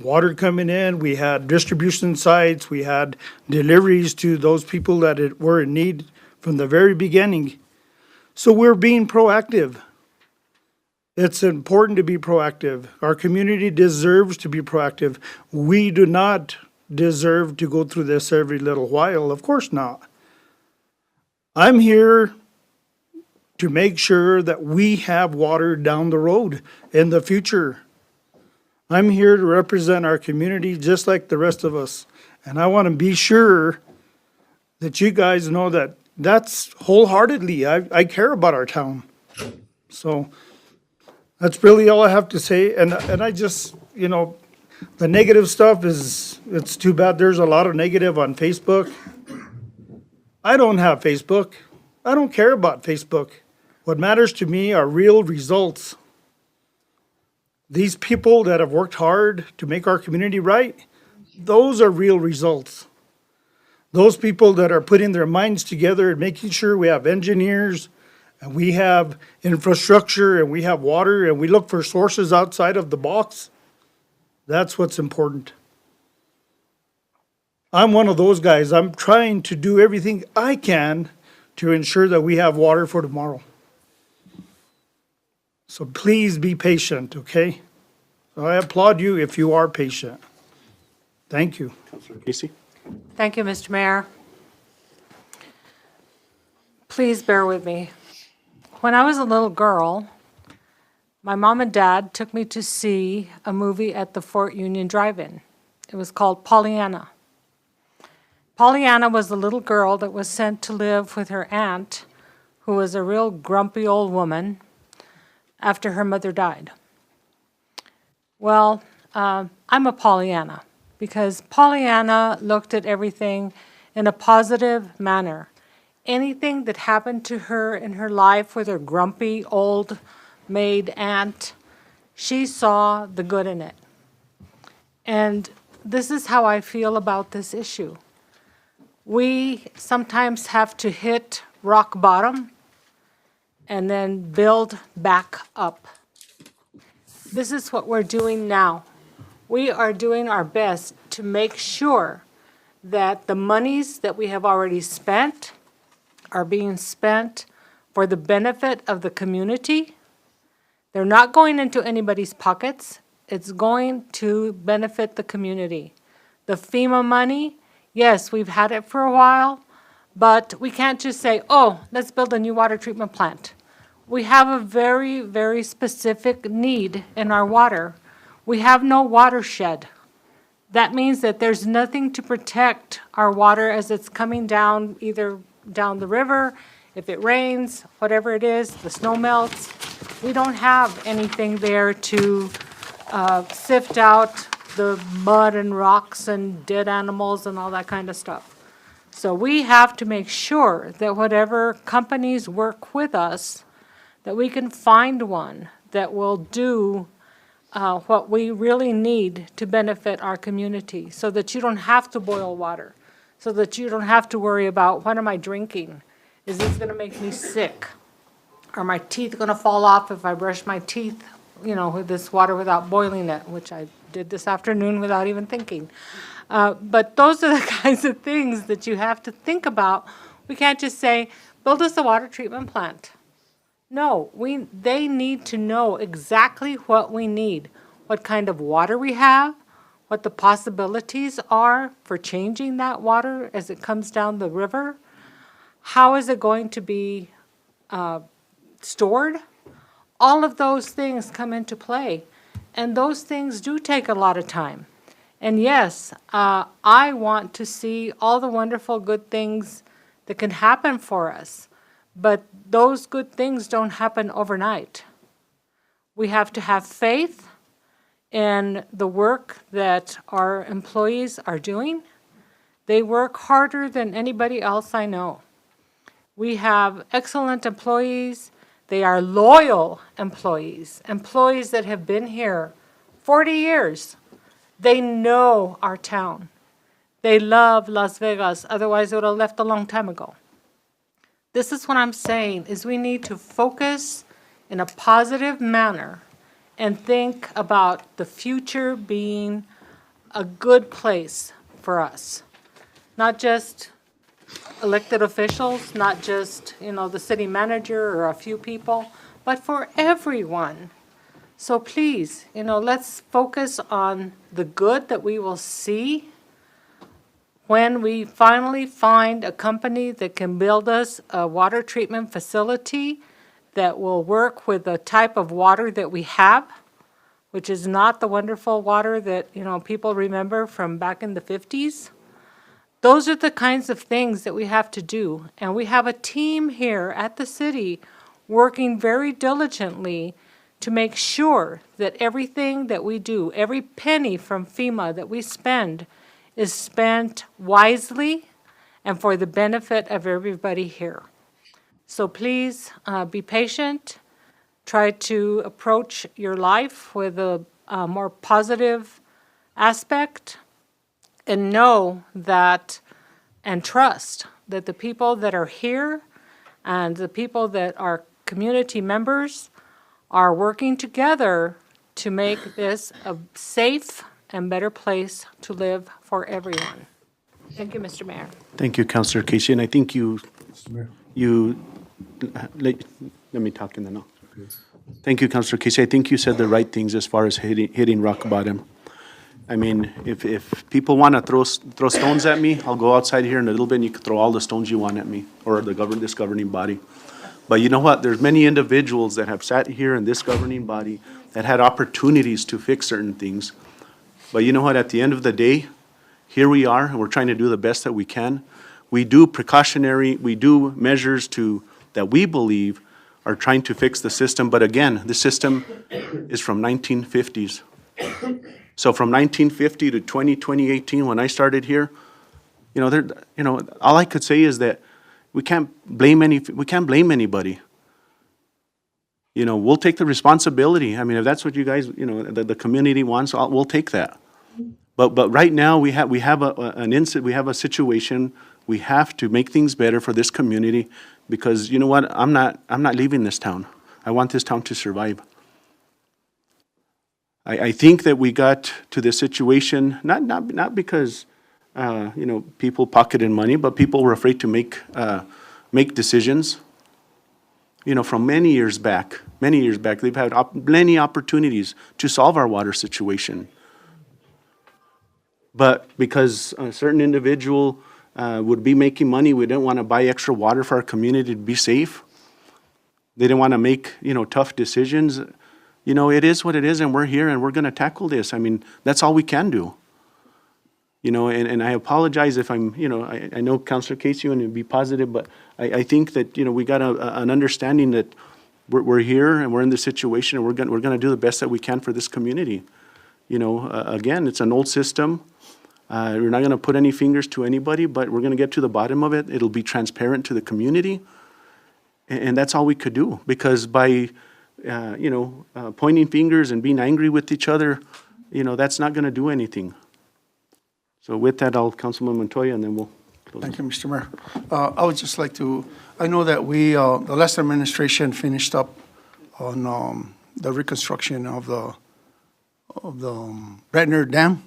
water coming in, we had distribution sites, we had deliveries to those people that were in need from the very beginning. So we're being proactive. It's important to be proactive. Our community deserves to be proactive. We do not deserve to go through this every little while, of course not. I'm here to make sure that we have water down the road in the future. I'm here to represent our community just like the rest of us. And I want to be sure that you guys know that that's wholeheartedly, I care about our town. So that's really all I have to say. And I just, you know, the negative stuff is, it's too bad there's a lot of negative on Facebook. I don't have Facebook. I don't care about Facebook. What matters to me are real results. These people that have worked hard to make our community right, those are real results. Those people that are putting their minds together and making sure we have engineers and we have infrastructure and we have water and we look for sources outside of the box, that's what's important. I'm one of those guys. I'm trying to do everything I can to ensure that we have water for tomorrow. So please be patient, okay? I applaud you if you are patient. Thank you. Councilor Casey? Thank you, Mr. Mayor. Please bear with me. When I was a little girl, my mom and dad took me to see a movie at the Fort Union Drive-In. It was called Pollyanna. Pollyanna was the little girl that was sent to live with her aunt, who was a real grumpy old woman, after her mother died. Well, I'm a Pollyanna, because Pollyanna looked at everything in a positive manner. Anything that happened to her in her life with her grumpy old maid aunt, she saw the good in it. And this is how I feel about this issue. We sometimes have to hit rock bottom and then build back up. This is what we're doing now. We are doing our best to make sure that the monies that we have already spent are being spent for the benefit of the community. They're not going into anybody's pockets. It's going to benefit the community. The FEMA money, yes, we've had it for a while, but we can't just say, oh, let's build a new water treatment plant. We have a very, very specific need in our water. We have no watershed. That means that there's nothing to protect our water as it's coming down, either down the river, if it rains, whatever it is, the snow melts. We don't have anything there to sift out the mud and rocks and dead animals and all that kind of stuff. So we have to make sure that whatever companies work with us, that we can find one that will do what we really need to benefit our community, so that you don't have to boil water, so that you don't have to worry about, what am I drinking? Is this gonna make me sick? Are my teeth gonna fall off if I brush my teeth, you know, with this water without boiling it, which I did this afternoon without even thinking. But those are the kinds of things that you have to think about. We can't just say, build us a water treatment plant. No, they need to know exactly what we need, what kind of water we have, what the possibilities are for changing that water as it comes down the river. How is it going to be stored? All of those things come into play, and those things do take a lot of time. And yes, I want to see all the wonderful good things that can happen for us. But those good things don't happen overnight. We have to have faith in the work that our employees are doing. They work harder than anybody else I know. We have excellent employees. They are loyal employees, employees that have been here 40 years. They know our town. They love Las Vegas, otherwise they would have left a long time ago. This is what I'm saying, is we need to focus in a positive manner and think about the future being a good place for us. Not just elected officials, not just, the city manager or a few people, but for everyone. So please, let's focus on the good that we will see when we finally find a company that can build us a water treatment facility that will work with the type of water that we have, which is not the wonderful water that, people remember from back in the 50s. Those are the kinds of things that we have to do. And we have a team here at the city working very diligently to make sure that everything that we do, every penny from FEMA that we spend, is spent wisely and for the benefit of everybody here. So please be patient. Try to approach your life with a more positive aspect, and know that and trust that the people that are here and the people that are community members are working together to make this a safe and better place to live for everyone. Thank you, Mr. Mayor. Thank you, Councilor Casey, and I think let me talk in the now. Thank you, Councilor Casey. I think you said the right things as far as hitting rock bottom. I mean, if people want to throw stones at me, I'll go outside here in a little bit and you can throw all the stones you want at me or this governing body. But you know what? There's many individuals that have sat here in this governing body that had opportunities to fix certain things. But you know what? At the end of the day, here we are, and we're trying to do the best that we can. We do measures that we believe are trying to fix the system. But again, the system is from 1950s. So from 1950 to 2018, when I started here, all I could say is that we can't blame anybody. We'll take the responsibility. I mean, if that's what you guys, the community wants, we'll take that. But right now we have a situation. We have to make things better for this community because you know what? I'm not leaving this town. I want this town to survive. I think that we got to this situation not because people pocketed money, but people were afraid to make decisions. From many years back, they've had many opportunities to solve our water situation. But because a certain individual would be making money, we didn't want to buy extra water for our community to be safe. They didn't want to make, tough decisions. It is what it is, and we're here, and we're going to tackle this. I mean, that's all we can do. And I apologize if I'm, I know Councilor Casey wanted to be positive, but I think that, we got an understanding that we're here and we're in this situation, and we're going to do the best that we can for this community. Again, it's an old system. We're not going to put any fingers to anybody, but we're going to get to the bottom of it. It'll be transparent to the community, and that's all we could do. Because by, pointing fingers and being angry with each other, that's not going to do anything. So with that, Councilman Montoya, and then we'll close. Thank you, Mr. Mayor. I would just like to, I know that the last administration finished up on the reconstruction of the Bradner Dam,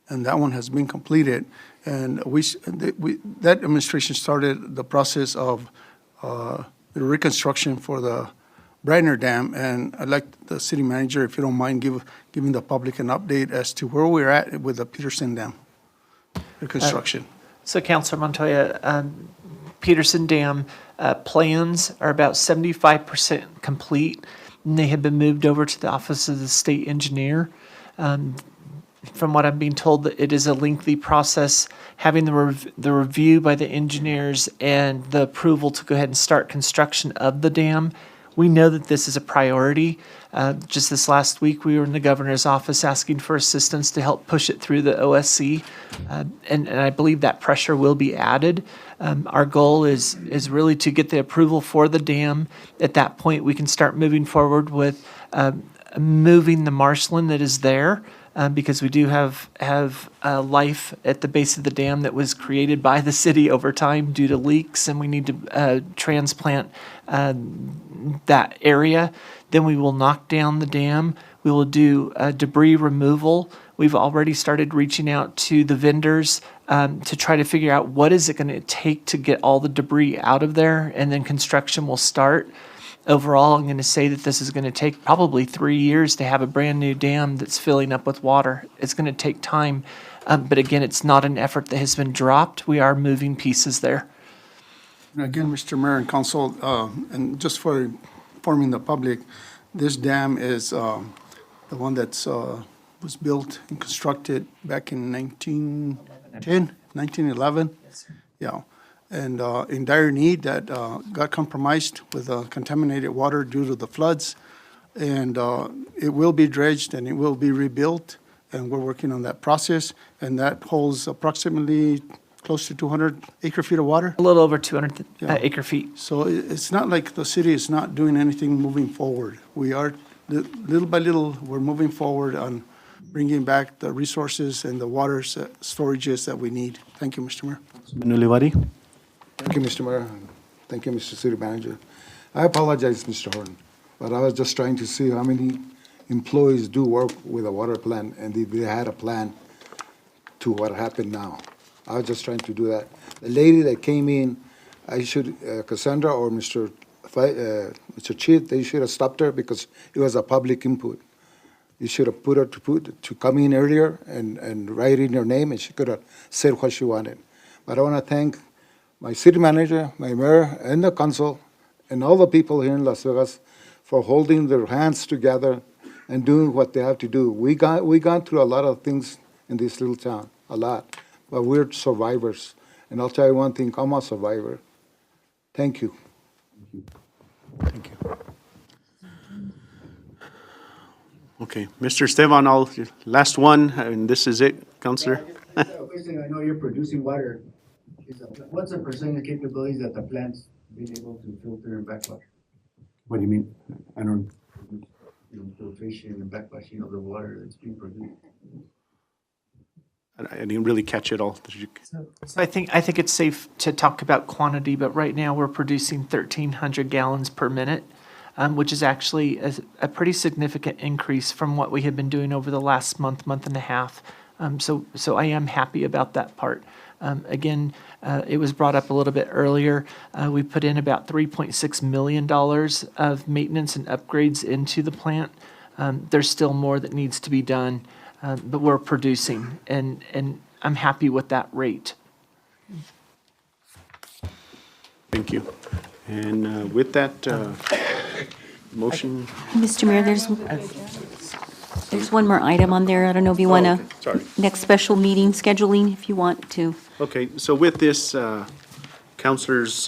and that one has been completed. And that administration started the process of the reconstruction for the Bradner Dam, and I'd like the city manager, if you don't mind, giving the public an update as to where we're at with the Peterson Dam reconstruction. So, Councilor Montoya, Peterson Dam plans are about 75% complete, and they have been moved over to the Office of the State Engineer. From what I'm being told, that it is a lengthy process, having the review by the engineers and the approval to go ahead and start construction of the dam. We know that this is a priority. Just this last week, we were in the governor's office asking for assistance to help push it through the OSC, and I believe that pressure will be added. Our goal is really to get the approval for the dam. At that point, we can start moving forward with moving the marshland that is there, because we do have life at the base of the dam that was created by the city over time due to leaks, and we need to transplant that area. Then we will knock down the dam. We will do debris removal. We've already started reaching out to the vendors to try to figure out what is it going to take to get all the debris out of there, and then construction will start. Overall, I'm going to say that this is going to take probably 3 years to have a brand-new dam that's filling up with water. It's going to take time, but again, it's not an effort that has been dropped. We are moving pieces there. And again, Mr. Mayor and Council, and just for informing the public, this dam is the one that's was built and constructed back in 1911. Yeah. And in dire need, that got compromised with contaminated water due to the floods. And it will be dredged and it will be rebuilt, and we're working on that process. And that holds approximately close to 200 acre-feet of water. A little over 200 acre-feet. So it's not like the city is not doing anything moving forward. We are, little by little, we're moving forward on bringing back the resources and the water storages that we need. Thank you, Mr. Mayor. Thank you, Mr. Mayor. Thank you, Mr. City Manager. I apologize, Mr. Horn, but I was just trying to see how many employees do work with a water plant, and if they had a plan to what happened now. I was just trying to do that. The lady that came in, Cassandra or Mr. Chief, they should have stopped her because it was a public input. You should have put her to come in earlier and write in her name, and she could have said what she wanted. But I want to thank my city manager, my mayor, and the council, and all the people here in Las Vegas for holding their hands together and doing what they have to do. We gone through a lot of things in this little town, a lot, but we're survivors. And I'll tell you one thing, I'm a survivor. Thank you. Thank you. Okay, Mr. Esteban, last one, and this is it, Councilor. I know you're producing water. What's the percentage capabilities that the plant's being able to filter and backwash? What do you mean? I don't. Filtration and backwashing of the water that's being produced. I didn't really catch it all. So I think it's safe to talk about quantity, but right now we're producing 1,300 gallons per minute, which is actually a pretty significant increase from what we have been doing over the last month and a half. So I am happy about that part. Again, it was brought up a little bit earlier. We put in about $3.6 million of maintenance and upgrades into the plant. There's still more that needs to be done, but we're producing, and I'm happy with that rate. Thank you. And with that motion. Mr. Mayor, there's one more item on there. I don't know if you want to. Okay. Sorry. Next special meeting scheduling, if you want to. Okay, so with this, councilors,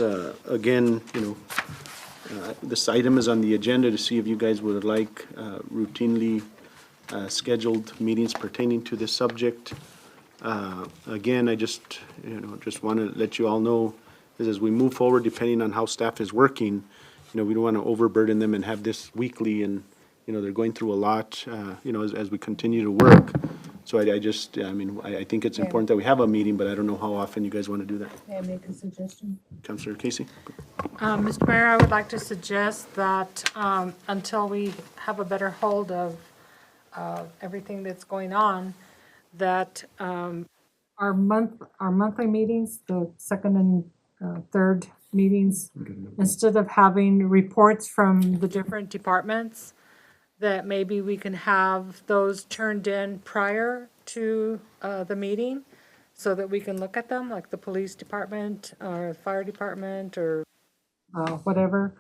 again, this item is on the agenda to see if you guys would like routinely scheduled meetings pertaining to this subject. Again, I just want to let you all know is as we move forward, depending on how staff is working, we don't want to overburden them and have this weekly, and they're going through a lot, as we continue to work. So I think it's important that we have a meeting, but I don't know how often you guys want to do that. May I make a suggestion? Councilor Casey? Mr. Mayor, I would like to suggest that until we have a better hold of everything that's going on, that our monthly meetings, the second and third meetings, instead of having reports from the different departments, that maybe we can have those turned in prior to the meeting so that we can look at them, like the police department or fire department or whatever,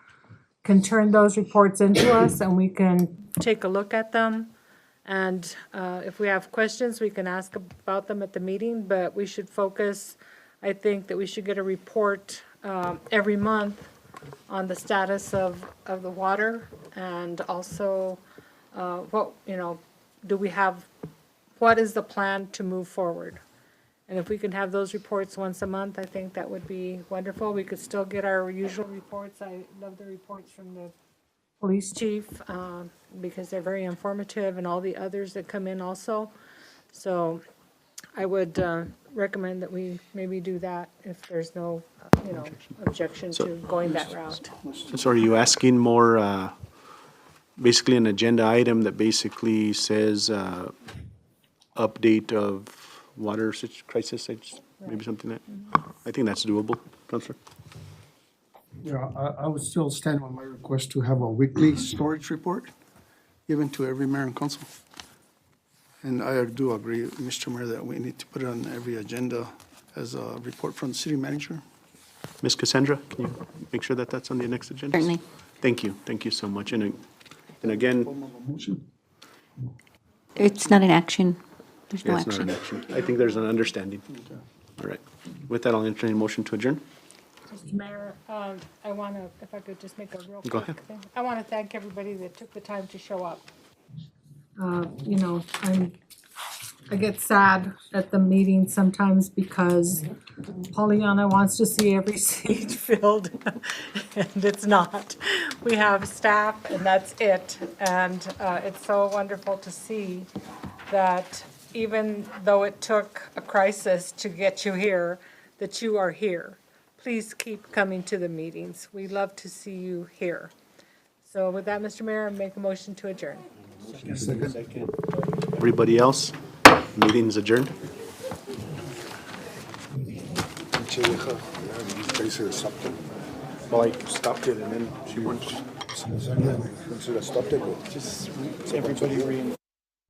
can turn those reports into us and we can take a look at them. And if we have questions, we can ask about them at the meeting, but we should focus, I think that we should get a report every month on the status of the water, and also what is the plan to move forward? And if we can have those reports once a month, I think that would be wonderful. We could still get our usual reports. I love the reports from the police chief, because they're very informative, and all the others that come in also. So I would recommend that we maybe do that if there's no, objection to going that route. So are you asking more, basically an agenda item that basically says update of water crisis, maybe something that, I think that's doable, Counselor. Yeah, I would still stand on my request to have a weekly storage report given to every mayor and council. And I do agree, Mr. Mayor, that we need to put it on every agenda as a report from the city manager. Ms. Cassandra, can you make sure that that's on the next agenda? Certainly. Thank you so much. And again, It's not an action. There's no yeah, it's not an action. action. I think there's an understanding. All right. With that, I'll entertain a motion to adjourn. Mr. Mayor, I want to, if I could just make a real Go quick ahead. thing. I want to thank everybody that took the time to show up. I get sad at the meeting sometimes because Pollyanna wants to see every seat filled, and it's not. We have staff, and that's it. And it's so wonderful to see that even though it took a crisis to get you here, that you are here. Please keep coming to the meetings. We love to see you here. So with that, Mr. Mayor, I make a motion to adjourn. Everybody else, meeting's adjourned. Well, I stopped it and then she went. Stopped it. Just everybody